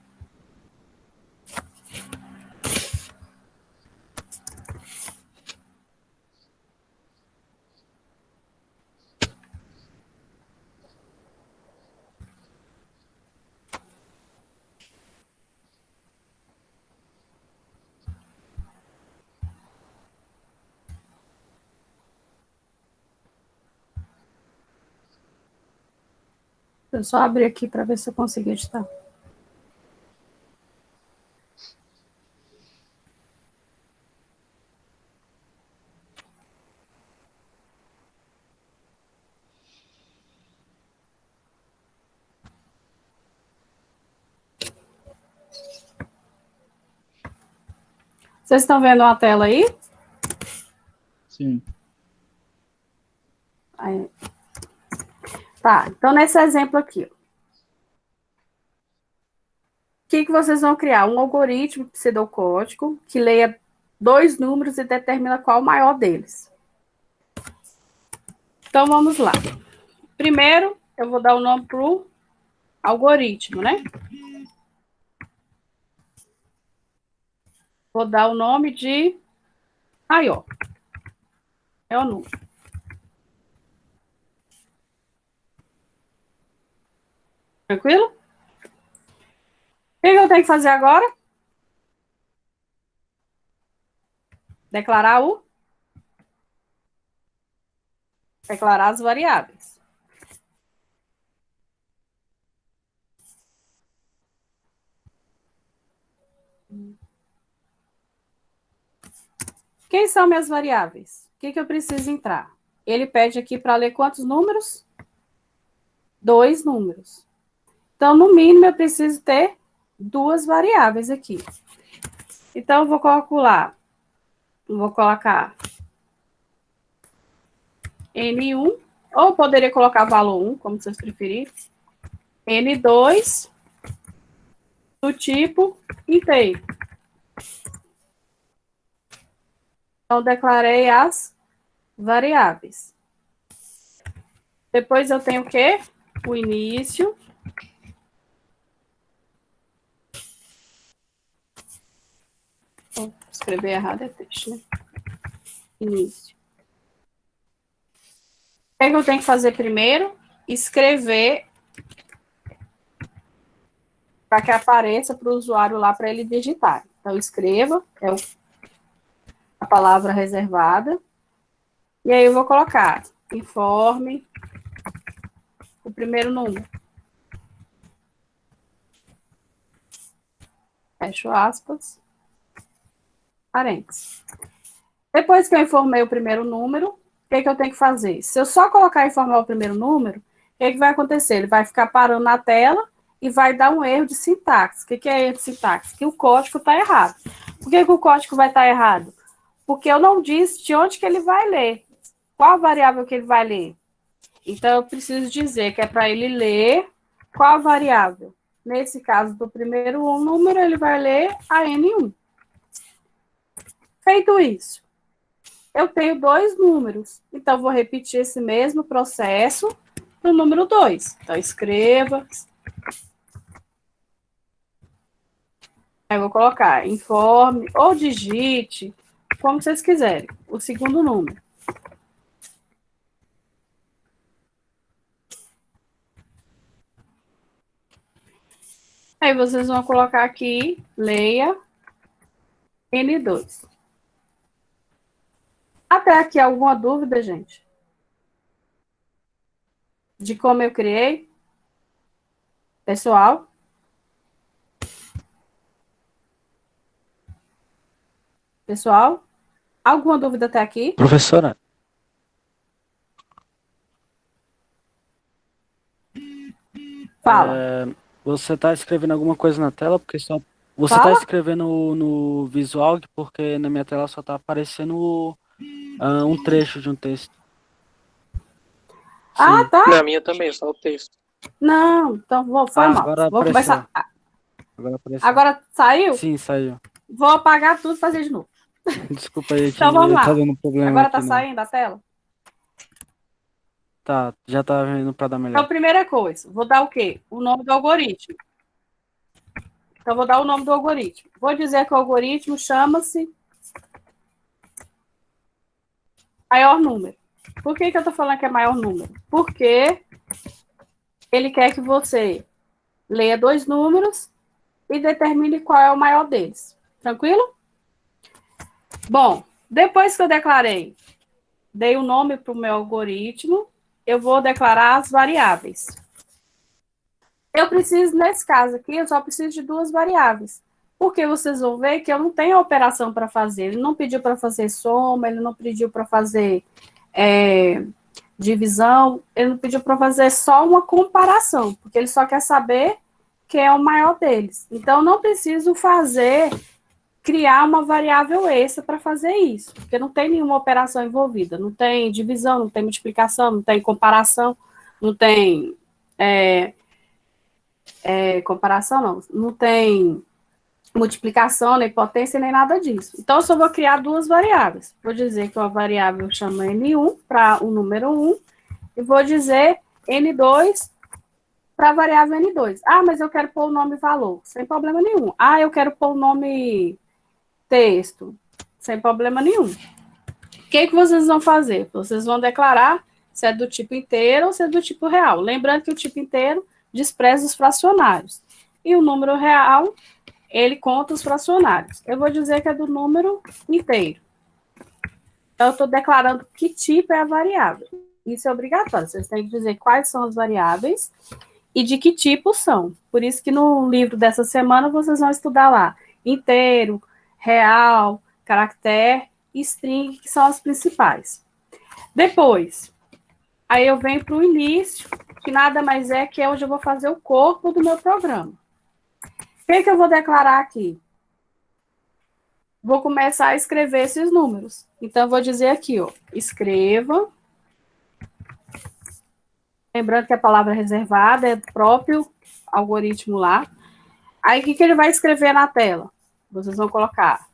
Eu só abrir aqui para ver se eu consigo editar. Vocês estão vendo a tela aí? Sim. Aí. Tá, então nesse exemplo aqui, o que vocês vão criar? Um algoritmo pseudocódigo que leia 2 números e determina qual o maior deles. Então, vamos lá. Primeiro, eu vou dar o nome para o algoritmo, né? Vou dar o nome de... Aí, ó. É o número. Tranquilo? O que eu tenho que fazer agora? Declarar as variáveis. Quem são minhas variáveis? O que eu preciso entrar? Ele pede aqui para ler quantos números? 2 números. Então, no mínimo, eu preciso ter 2 variáveis aqui. Então, eu vou calcular. Vou colocar N1, ou poderia colocar valor 1, como vocês preferirem. N2, do tipo inteiro. Então, declarei as variáveis. Depois eu tenho o quê? O início. Vou escrever errado é texto, né? Início. O que é que eu tenho que fazer primeiro? Escrever para que apareça para o usuário lá para ele digitar. Então, escreva, a palavra reservada. E aí eu vou colocar informe, o primeiro número. Fecho aspas. Parênteses. Depois que eu informei o primeiro número, o que eu tenho que fazer? Se eu só colocar informar o primeiro número, o que vai acontecer? Ele vai ficar parando na tela e vai dar um erro de sintaxe. O que é erro de sintaxe? Que o código está errado. Por que o código vai estar errado? Porque eu não disse de onde que ele vai ler. Qual variável que ele vai ler? Então, eu preciso dizer que é para ele ler qual variável. Nesse caso do primeiro número, ele vai ler a N1. Feito isso, eu tenho 2 números. Então, vou repetir esse mesmo processo para o número 2. Então, escreva Aí eu vou colocar informe ou digite, como vocês quiserem, o segundo número. Aí vocês vão colocar aqui, leia N2. Até aqui alguma dúvida, gente? De como eu criei? Pessoal? Pessoal? Alguma dúvida até aqui? Professora, Fala. você está escrevendo alguma coisa na tela? Porque só. Você está Fala? escrevendo no visual, porque na minha tela só está aparecendo um trecho de um texto. Ah, Sim. tá. Na minha também, só o texto. Não, então foi mal. Agora Vou apareceu. começar. Agora apareceu. Agora saiu? Sim, saiu. Vou apagar tudo e fazer de novo. Desculpa aí que Então vamos tá lá. dando problema Agora aqui, tá né? saindo a tela? Tá, já tá vindo para dar Então, melhor. primeira coisa, vou dar o quê? O nome do algoritmo. Então, vou dar o nome do algoritmo. Vou dizer que o algoritmo chama-se maior número. Por que eu estou falando que é maior número? Porque ele quer que você leia 2 números e determine qual é o maior deles. Tranquilo? Bom, depois que eu declarei, dei o nome para o meu algoritmo, eu vou declarar as variáveis. Eu preciso, nesse caso aqui, eu só preciso de 2 variáveis. Porque vocês vão ver que eu não tenho operação para fazer. Ele não pediu para fazer soma, ele não pediu para fazer divisão, ele não pediu para fazer só uma comparação, porque ele só quer saber quem é o maior deles. Então, eu não preciso criar uma variável extra para fazer isso, porque não tem nenhuma operação envolvida. Não tem divisão, não tem multiplicação, não tem comparação, não tem comparação, não tem multiplicação, nem potência, nem nada disso. Então, eu só vou criar 2 variáveis. Vou dizer que uma variável chama N1 para o número 1 e vou dizer N2 para a variável N2. Ah, mas eu quero pôr o nome valor, sem problema nenhum. Ah, eu quero pôr o nome texto, sem problema nenhum. O que vocês vão fazer? Vocês vão declarar se é do tipo inteiro ou se é do tipo real. Lembrando que o tipo inteiro despreza os fracionários. E o número real, ele conta os fracionários. Eu vou dizer que é do número inteiro. Então, eu estou declarando que tipo é a variável. Isso é obrigatório. Vocês têm que dizer quais são as variáveis e de que tipo são. Por isso que no livro dessa semana vocês vão estudar lá inteiro, real, caractere e string, que são as principais. Depois, aí eu venho para o início, que nada mais é que é onde eu vou fazer o corpo do meu programa. O que eu vou declarar aqui? Vou começar a escrever esses números. Então, eu vou dizer aqui, ó, escreva. Lembrando que a palavra reservada é do próprio algoritmo lá. Aí, o que ele vai escrever na tela? Vocês vão colocar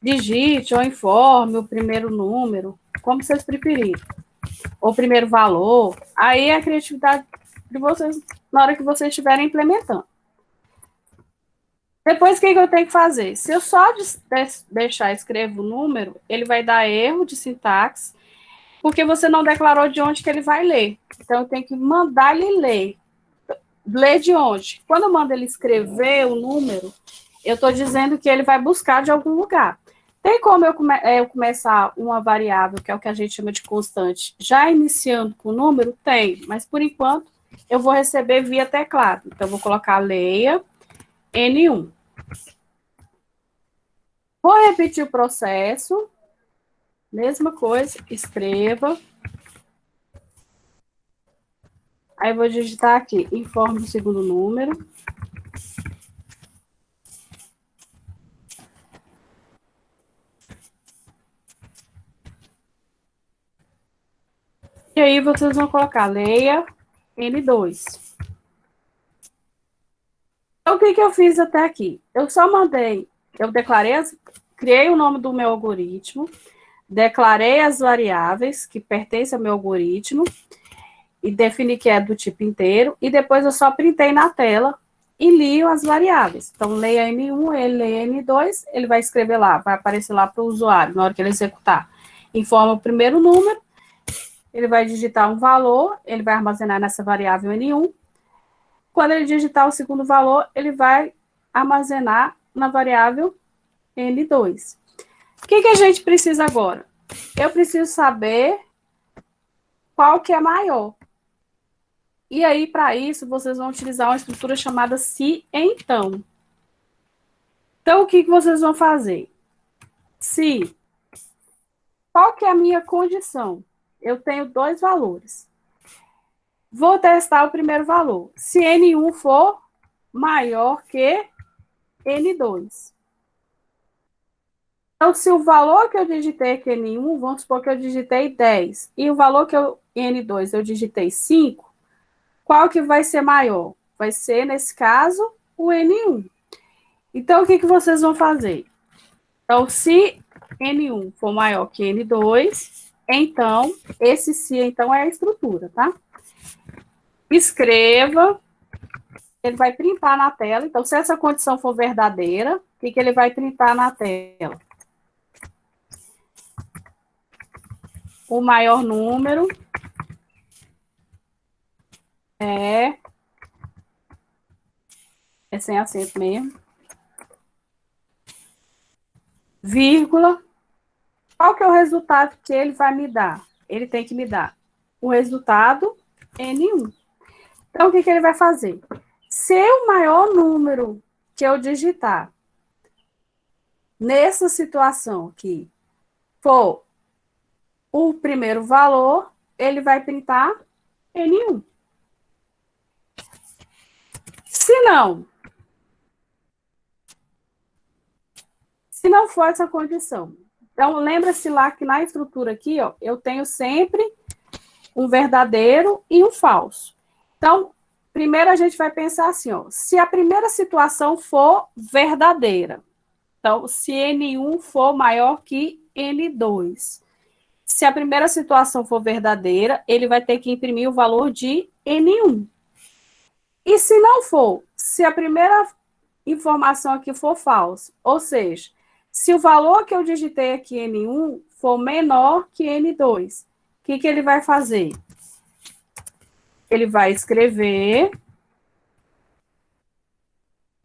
digite ou informe o primeiro número, como vocês preferirem. Ou primeiro valor. Aí é a criatividade de vocês na hora que vocês estiverem implementando. Depois, o que eu tenho que fazer? Se eu só deixar escrever o número, ele vai dar erro de sintaxe, porque você não declarou de onde que ele vai ler. Então, eu tenho que mandar ele ler. Ler de onde? Quando eu mando ele escrever o número, eu estou dizendo que ele vai buscar de algum lugar. Tem como eu começar uma variável, que é o que a gente chama de constante, já iniciando com o número? Tem, mas por enquanto eu vou receber via teclado. Então, eu vou colocar leia N1. Vou repetir o processo. Mesma coisa, escreva. Aí, vou digitar aqui, informe o segundo número. E aí, vocês vão colocar leia N2. Então, o que eu fiz até aqui? Eu só criei o nome do meu algoritmo, declarei as variáveis que pertencem ao meu algoritmo e defini que é do tipo inteiro, e depois eu só printei na tela e li as variáveis. Então, leia N1, ele lê N2, ele vai escrever lá, vai aparecer lá para o usuário, na hora que ele executar. Informa o primeiro número, ele vai digitar um valor, ele vai armazenar nessa variável N1. Quando ele digitar o segundo valor, ele vai armazenar na variável N2. O que a gente precisa agora? Eu preciso saber qual que é maior. E aí, para isso, vocês vão utilizar uma estrutura chamada se então. Então, o que vocês vão fazer? Se, qual que é a minha condição? Eu tenho dois valores. Vou testar o primeiro valor. Se N1 for maior que N2. Então, se o valor que eu digitei aqui N1, vamos supor que eu digitei 10, e o valor que eu, N2 eu digitei 5, qual que vai ser maior? Vai ser, nesse caso, o N1. Então, o que vocês vão fazer? Então, se N1 for maior que N2, então, esse se, então, é a estrutura, tá? Escreva, ele vai printar na tela. Então, se essa condição for verdadeira, o que ele vai printar na tela? O maior número é sem acento mesmo, vírgula. Qual que é o resultado que ele vai me dar? Ele tem que me dar o resultado N1. Então, o que ele vai fazer? Se o maior número que eu digitar nessa situação aqui for o primeiro valor, ele vai printar N1. Se não for essa condição. Então, lembra-se lá que na estrutura aqui, ó, eu tenho sempre um verdadeiro e um falso. Então, primeiro a gente vai pensar assim, ó, se a primeira situação for verdadeira, então, se N1 for maior que N2. Se a primeira situação for verdadeira, ele vai ter que imprimir o valor de N1. E se não for, se a primeira informação aqui for falsa, ou seja, se o valor que eu digitei aqui N1 for menor que N2, o que ele vai fazer? Ele vai escrever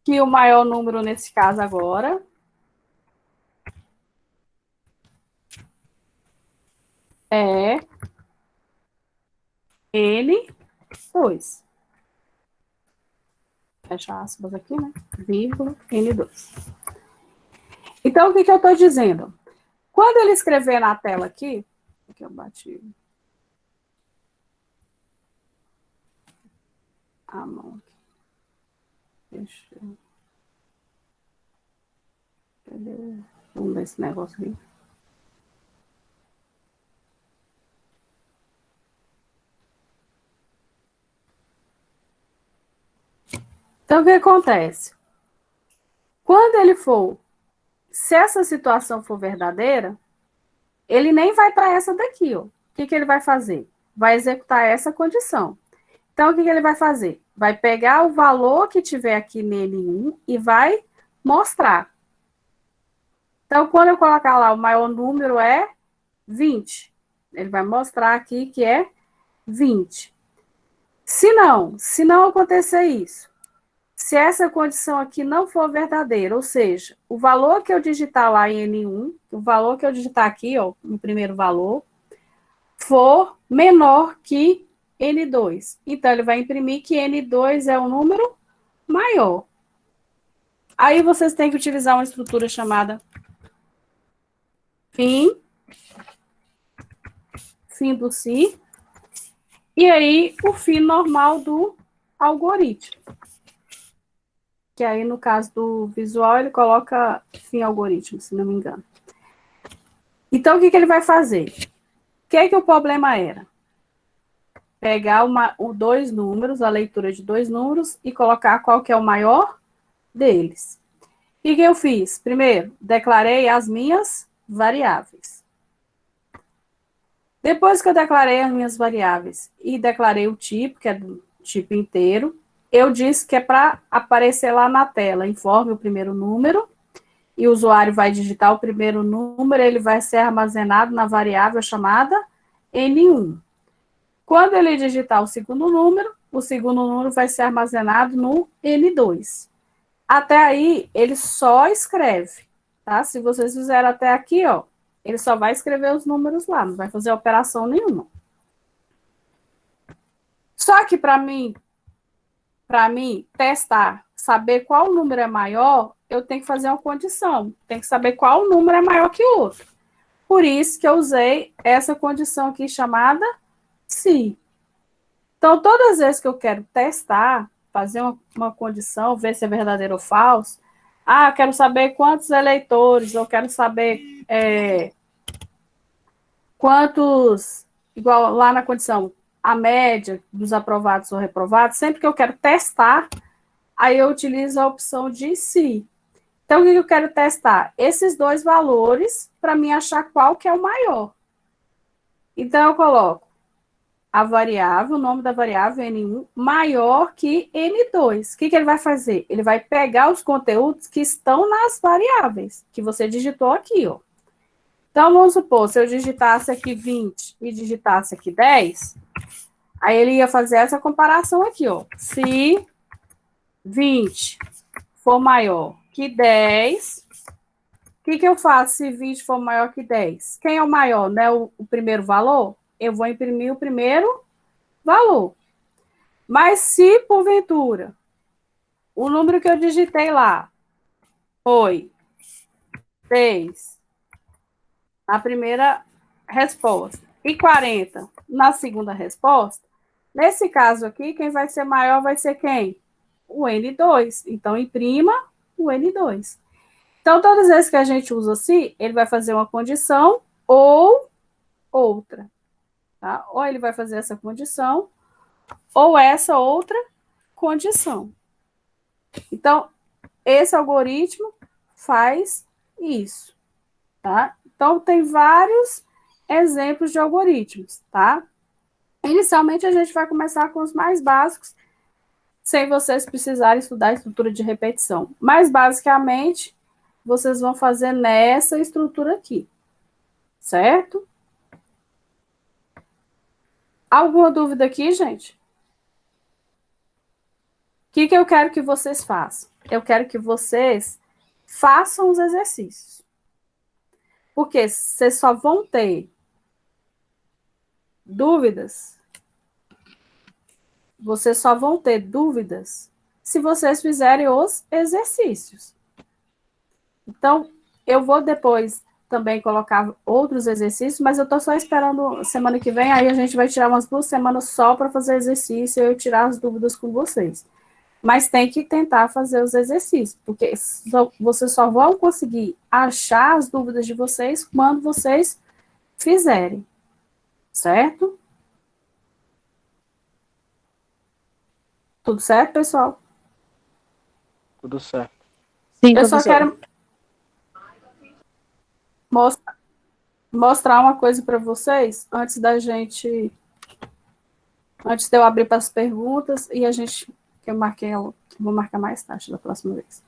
que o maior número nesse caso agora é N2. Fecha aspas aqui, né? Vírgula N2. Então, o que eu estou dizendo? Quando ele escrever na tela aqui, eu bati a mão aqui. Deixa eu... Vamos ver esse negócio aqui. Então, o que acontece? Quando ele for, se essa situação for verdadeira, ele nem vai para essa daqui, ó. O que ele vai fazer? Vai executar essa condição. Então, o que ele vai fazer? Vai pegar o valor que tiver aqui nele 1 e vai mostrar. Então, quando eu colocar lá o maior número é 20. Ele vai mostrar aqui que é 20. Se não acontecer isso, se essa condição aqui não for verdadeira, ou seja, o valor que eu digitar lá em N1, o valor que eu digitar aqui, ó, no primeiro valor, for menor que N2. Então, ele vai imprimir que N2 é um número maior. Aí, vocês têm que utilizar uma estrutura chamada fim do se, e aí o fim normal do algoritmo. Que aí, no caso do visual, ele coloca fim algoritmo, se não me engano. Então, o que ele vai fazer? O que o problema era? Pegar dois números, a leitura de dois números, e colocar qual que é o maior deles. E o que eu fiz? Primeiro, declarei as minhas variáveis. Depois que eu declarei as minhas variáveis e declarei o tipo, que é do tipo inteiro, eu disse que é para aparecer lá na tela, informe o primeiro número, e o usuário vai digitar o primeiro número, ele vai ser armazenado na variável chamada N1. Quando ele digitar o segundo número vai ser armazenado no N2. Até aí, ele só escreve, tá? Se vocês fizeram até aqui, ó, ele só vai escrever os números lá, não vai fazer operação nenhuma. Só que para mim testar, saber qual número é maior, eu tenho que fazer uma condição. Tem que saber qual número é maior que o outro. Por isso que eu usei essa condição aqui chamada se. Então, todas as vezes que eu quero testar, fazer uma condição, ver se é verdadeiro ou falso, eu quero saber quantos eleitores, eu quero saber quantos, igual lá na condição, a média dos aprovados ou reprovados, sempre que eu quero testar, aí eu utilizo a opção de se. Então, o que eu quero testar? Esses dois valores, para mim achar qual que é o maior. Então, eu coloco a variável, o nome da variável N1, maior que N2. O que ele vai fazer? Ele vai pegar os conteúdos que estão nas variáveis, que você digitou aqui, ó. Então, vamos supor, se eu digitasse aqui 20 e digitasse aqui 10, aí ele ia fazer essa comparação aqui, ó. Se 20 for maior que 10, o que eu faço se 20 for maior que 10? Quem é o maior, né? O primeiro valor? Eu vou imprimir o primeiro valor. Mas se, porventura, o número que eu digitei lá foi 6 na primeira resposta e 40 na segunda resposta, nesse caso aqui, quem vai ser maior vai ser quem? O N2. Então, imprima o N2. Então, todas as vezes que a gente usa assim, ele vai fazer uma condição ou outra. Tá? Ou ele vai fazer essa condição, ou essa outra condição. Então, esse algoritmo faz isso. Tá? Então, tem vários exemplos de algoritmos. Tá? Inicialmente, a gente vai começar com os mais básicos, sem vocês precisarem estudar a estrutura de repetição. Mas, basicamente, vocês vão fazer nessa estrutura aqui. Certo? Alguma dúvida aqui, gente? O que eu quero que vocês façam? Eu quero que vocês façam os exercícios. Porque vocês só vão ter dúvidas. Vocês só vão ter dúvidas se vocês fizerem os exercícios. Então, eu vou depois também colocar outros exercícios, mas eu estou só esperando semana que vem, aí a gente vai tirar umas 2 semanas só para fazer exercício e eu tirar as dúvidas com vocês. Mas tem que tentar fazer os exercícios, porque vocês só vão conseguir achar as dúvidas de vocês quando vocês fizerem. Certo? Tudo certo, pessoal? Tudo certo. Sim, Eu só quero mostrar uma coisa para vocês antes de eu abrir para as perguntas e a gente, que eu marquei, vou marcar mais tarde da próxima vez.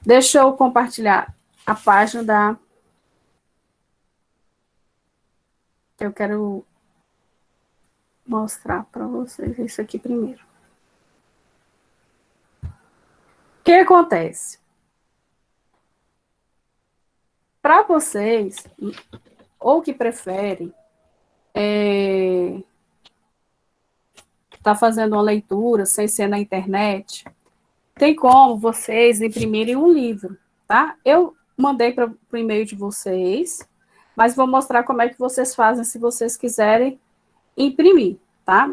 Deixa eu compartilhar a página que eu quero mostrar para vocês isso aqui primeiro. O que acontece? Para vocês, ou que preferem tá fazendo uma leitura sem ser na internet, tem como vocês imprimirem um livro, tá? Eu mandei para o e-mail de vocês, mas vou mostrar como é que vocês fazem se vocês quiserem imprimir, tá?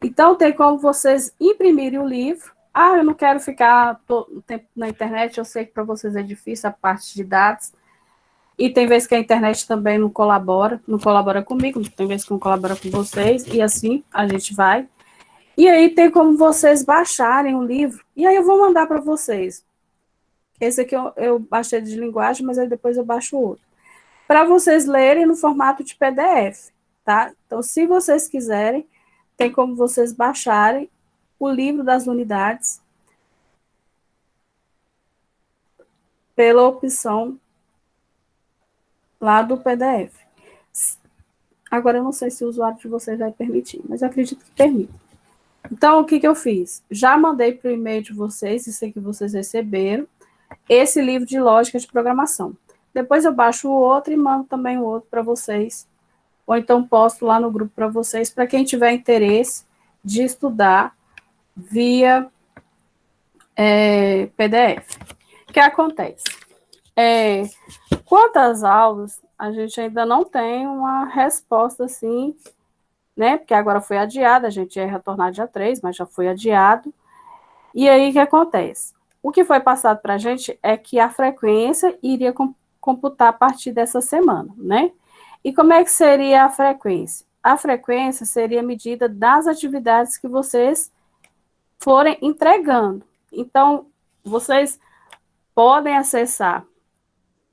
Então, tem como vocês imprimirem o livro. Eu não quero ficar todo o tempo na internet, eu sei que para vocês é difícil a parte de dados, e tem vezes que a internet também não colabora comigo, tem vezes que não colabora com vocês, e assim a gente vai. E aí tem como vocês baixarem o livro, e aí eu vou mandar para vocês. Esse aqui eu baixei de linguagem, mas aí depois eu baixo outro. Para vocês lerem no formato de PDF, tá? Então, se vocês quiserem, tem como vocês baixarem o livro das unidades pela opção lá do PDF. Agora, eu não sei se o usuário de vocês vai permitir, mas eu acredito que permite. Então, o que eu fiz? Já mandei para o e-mail de vocês, isso que vocês receberam, esse livro de lógica de programação. Depois eu baixo o outro e mando também o outro para vocês, ou então posto lá no grupo para vocês, para quem tiver interesse de estudar via PDF. O que acontece? Quanto às aulas, a gente ainda não tem uma resposta assim, né? Porque agora foi adiada, a gente ia retornar dia 3, mas já foi adiado. E aí, o que acontece? O que foi passado para a gente é que a frequência iria computar a partir dessa semana, né? E como é que seria a frequência? A frequência seria a medida das atividades que vocês forem entregando. Então, vocês podem acessar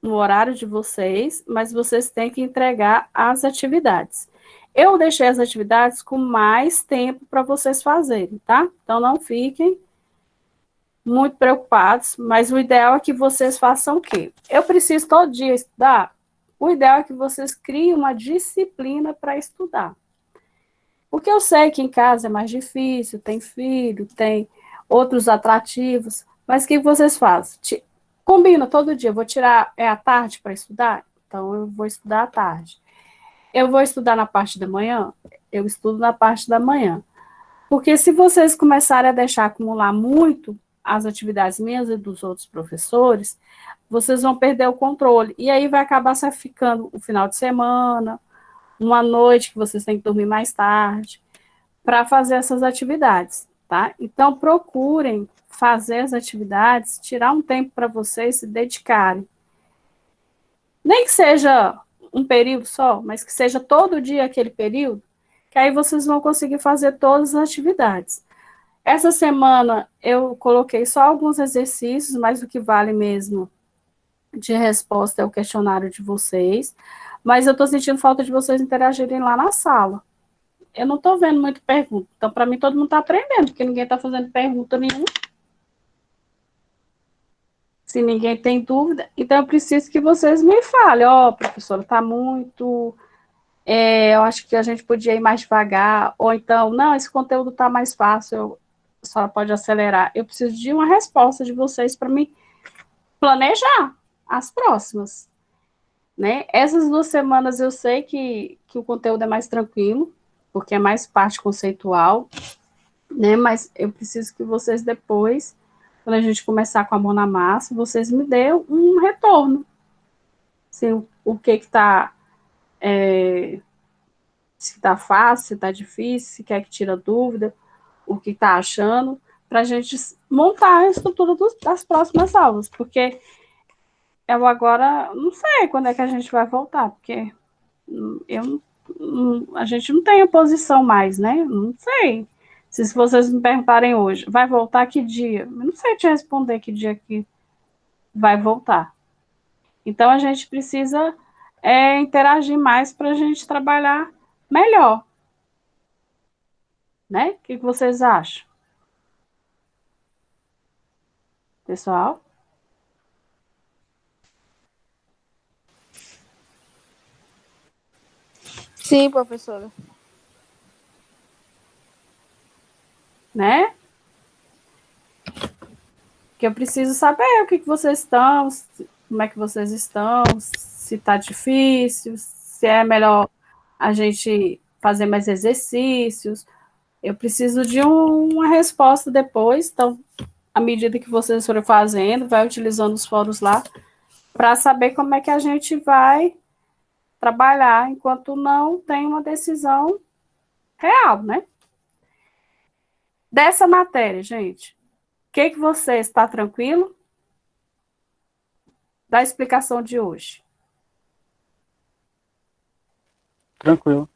no horário de vocês, mas vocês têm que entregar as atividades. Eu deixei as atividades com mais tempo para vocês fazerem, tá? Então, não fiquem muito preocupados, mas o ideal é que vocês façam o quê? Eu preciso todo dia estudar? O ideal é que vocês criem uma disciplina para estudar. Porque eu sei que em casa é mais difícil, tem filho, tem outros atrativos, mas o que vocês fazem? Combina todo dia, vou tirar à tarde para estudar? Então, eu vou estudar à tarde. Eu vou estudar na parte da manhã? Eu estudo na parte da manhã. Porque se vocês começarem a deixar acumular muito as atividades minhas e dos outros professores, vocês vão perder o controle. E aí vai acabar ficando o final de semana, uma noite que vocês têm que dormir mais tarde, para fazer essas atividades, tá? Então, procurem fazer as atividades, tirar um tempo para vocês se dedicarem. Nem que seja um período só, mas que seja todo dia aquele período, que aí vocês vão conseguir fazer todas as atividades. Essa semana eu coloquei só alguns exercícios, mas o que vale mesmo de resposta é o questionário de vocês, mas eu estou sentindo falta de vocês interagirem lá na sala. Eu não estou vendo muito pergunta, então para mim todo mundo está aprendendo, porque ninguém está fazendo pergunta nenhuma. Se ninguém tem dúvida, então eu preciso que vocês me falem, professora, está muito... eu acho que a gente podia ir mais devagar, ou então, não, esse conteúdo está mais fácil, a senhora pode acelerar. Eu preciso de uma resposta de vocês para me planejar as próximas, né? Essas 2 semanas eu sei que o conteúdo é mais tranquilo, porque é mais parte conceitual, né? Mas eu preciso que vocês depois, quando a gente começar com a mão na massa, vocês me dêem um retorno. Assim, o que está... se está fácil, se está difícil, se quer que tira dúvida, o que está achando, para a gente montar a estrutura das próximas aulas, porque eu agora não sei quando é que a gente vai voltar, porque a gente não tem oposição mais, né? Não sei. Se vocês me perguntarem hoje, vai voltar que dia? Eu não sei te responder que dia que vai voltar. Então, a gente precisa interagir mais para a gente trabalhar melhor. Né? O que vocês acham? Pessoal? Sim, professora. Né? Que eu preciso saber o que vocês estão, como é que vocês estão, se está difícil, se é melhor a gente fazer mais exercícios. Eu preciso de uma resposta depois, então, à medida que vocês forem fazendo, vai utilizando os fóruns lá, para saber como é que a gente vai trabalhar enquanto não tem uma decisão real, né? Dessa matéria, gente, o que você está tranquilo? Da explicação de hoje. Tranquilo.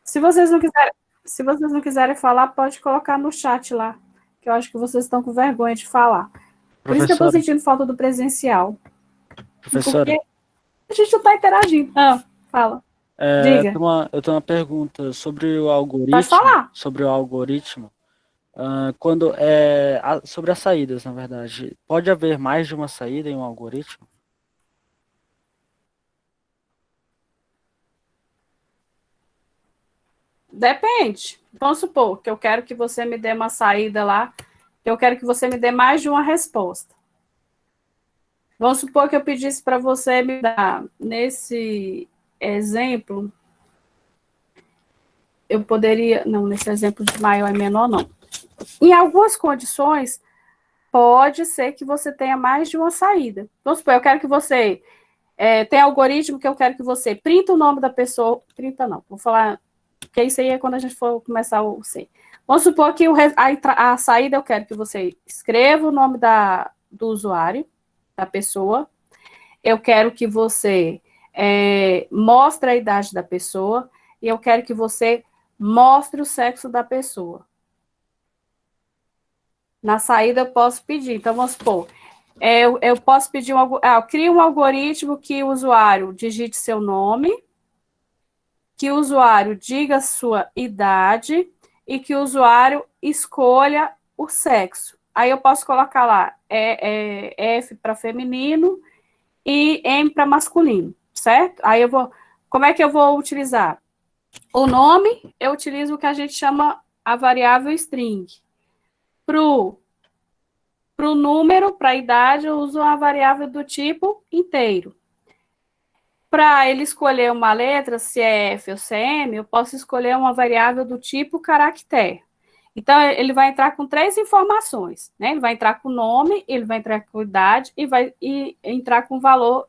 Se vocês não quiserem falar, pode colocar no chat lá, que eu acho que vocês estão com vergonha de falar. Por isso que eu estou sentindo falta do presencial. Professora. Porque a gente não está interagindo. Fala. Diga, Eu tenho uma pergunta sobre o pode algoritmo, falar. sobre o algoritmo. Sobre as saídas, na verdade. Pode haver mais de uma saída em um algoritmo? Depende. Vamos supor que eu quero que você me dê uma saída lá, que eu quero que você me dê mais de uma resposta. Vamos supor que eu pedisse para você me dar, nesse exemplo, eu poderia. Não, nesse exemplo de maior e menor, não. Em algumas condições, pode ser que você tenha mais de uma saída. Vamos supor, eu quero que você. Tem algoritmo que eu quero que você printa o nome da pessoa. Printa não, vou falar. Porque isso aí é quando a gente for começar o C. Vamos supor que a saída eu quero que você escreva o nome do usuário, da pessoa. Eu quero que você mostre a idade da pessoa. E eu quero que você mostre o sexo da pessoa. Na saída eu posso pedir. Então, vamos supor, eu posso pedir eu crio um algoritmo que o usuário digite seu nome, que o usuário diga sua idade e que o usuário escolha o sexo. Aí eu posso colocar lá F para feminino e M para masculino, certo? Aí como é que eu vou utilizar? O nome, eu utilizo o que a gente chama a variável string. Para o número, para a idade, eu uso uma variável do tipo inteiro. Para ele escolher uma letra, se é F ou se é M, eu posso escolher uma variável do tipo caractere. Então, ele vai entrar com 3 informações, né? Ele vai entrar com o nome, ele vai entrar com a idade e vai entrar com o valor,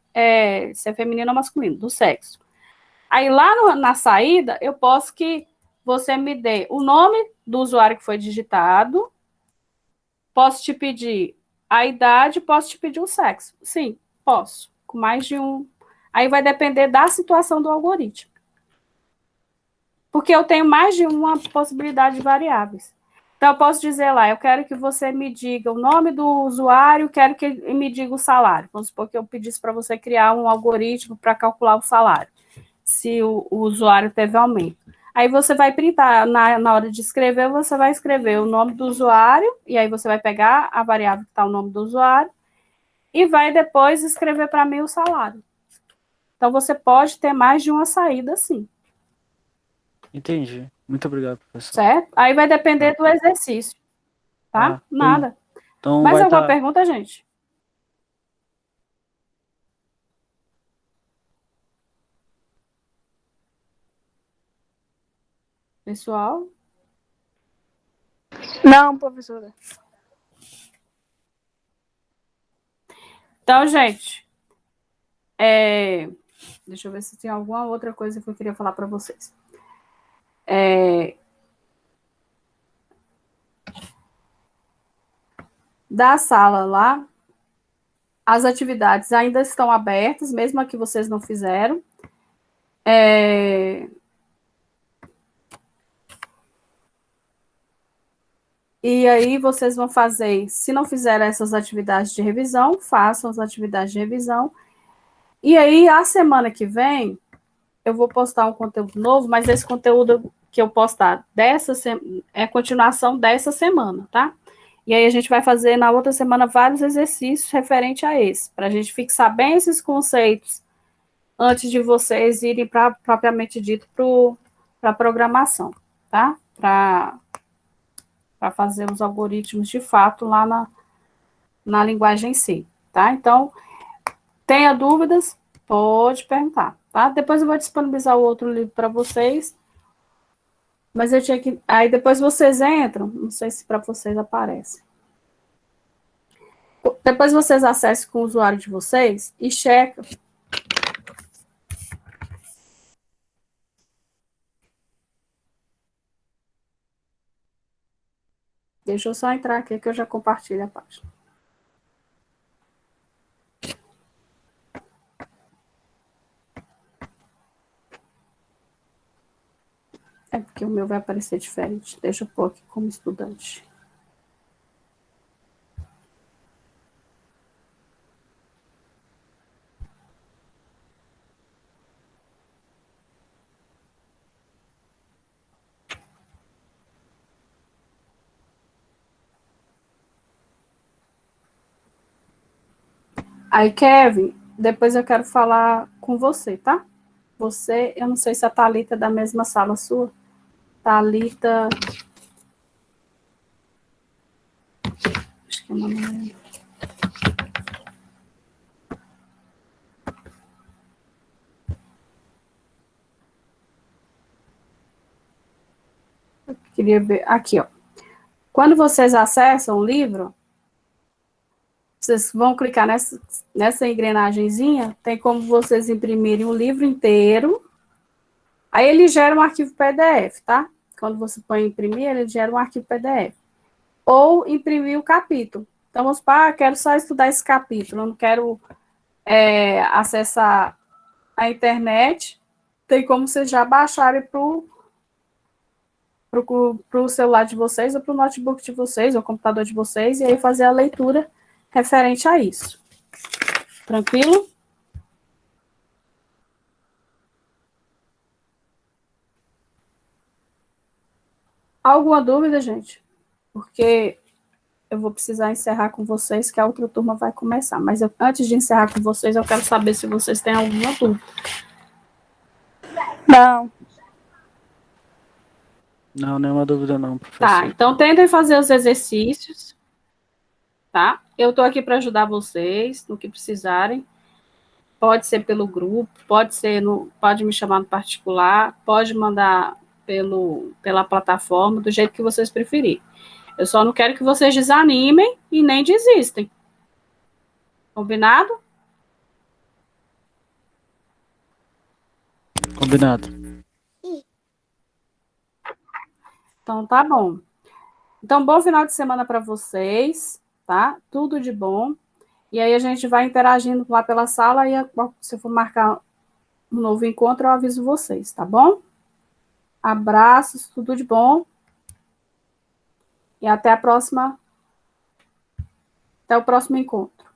se é feminino ou masculino, do sexo. Aí, lá na saída, eu posso que você me dê o nome do usuário que foi digitado, posso te pedir a idade, posso te pedir o sexo. Sim, posso. Com mais de um. Aí vai depender da situação do algoritmo. Porque eu tenho mais de uma possibilidade de variáveis. Então, eu posso dizer lá, eu quero que você me diga o nome do usuário, quero que ele me diga o salário. Vamos supor que eu pedisse para você criar um algoritmo para calcular o salário, se o usuário teve aumento. Aí você vai printar, na hora de escrever, você vai escrever o nome do usuário, e aí você vai pegar a variável que está o nome do usuário, e vai depois escrever para mim o salário. Então, você pode ter mais de uma saída, sim. Entendi. Muito obrigado, professor. Certo? Aí vai depender do exercício, tá? Tem. Nada. Então Mais vai alguma estar. pergunta, gente? Pessoal? Não, professora. Então, gente, deixa eu ver se tem alguma outra coisa que eu queria falar para vocês. Da sala lá, as atividades ainda estão abertas, mesmo a que vocês não fizeram. E aí vocês vão fazer, se não fizeram essas atividades de revisão, façam as atividades de revisão. E aí, a semana que vem, eu vou postar um conteúdo novo, mas esse conteúdo que eu postar é a continuação dessa semana, tá? E aí a gente vai fazer na outra semana vários exercícios referente a esse, para a gente fixar bem esses conceitos antes de vocês irem para propriamente dito para a programação, tá? Para fazer os algoritmos de fato lá na linguagem C, tá? Então, tenha dúvidas, pode perguntar, tá? Depois eu vou disponibilizar o outro livro para vocês, mas eu tinha que. Aí depois vocês entram, não sei se para vocês aparece. Depois vocês acessem com o usuário de vocês e checam. Deixa eu só entrar aqui que eu já compartilho a página. É porque o meu vai aparecer diferente. Deixa eu pôr aqui como estudante. Aí, Kevin, depois eu quero falar com você, tá? Você, eu não sei se a Thalita é da mesma sala sua. Thalita. Acho que não lembro. Eu queria ver. Aqui, ó. Quando vocês acessam o livro, vocês vão clicar nessa engrenagenzinha, tem como vocês imprimirem o livro inteiro. Aí ele gera um arquivo PDF, tá? Quando você põe imprimir, ele gera um arquivo PDF. Ou imprimir o capítulo. Então, vamos para, quero só estudar esse capítulo, eu não quero acessar a internet. Tem como vocês já baixarem para o celular de vocês, ou para o notebook de vocês, ou computador de vocês, e aí fazer a leitura referente a isso. Tranquilo? Alguma dúvida, gente? Porque eu vou precisar encerrar com vocês, que a outra turma vai começar. Mas antes de encerrar com vocês, eu quero saber se vocês têm alguma dúvida. Não. Não, nenhuma dúvida não, professor. Tá, então tentem fazer os exercícios, tá? Eu estou aqui para ajudar vocês no que precisarem. Pode ser pelo grupo, pode me chamar no particular, pode mandar pela plataforma, do jeito que vocês preferirem. Eu só não quero que vocês desanimem e nem desistem. Combinado? Combinado. Então, tá bom. Então, bom final de semana para vocês, tá? Tudo de bom. E aí a gente vai interagindo lá pela sala e se eu for marcar um novo encontro, eu aviso vocês, tá bom? Abraços, tudo de bom. E até o próximo encontro.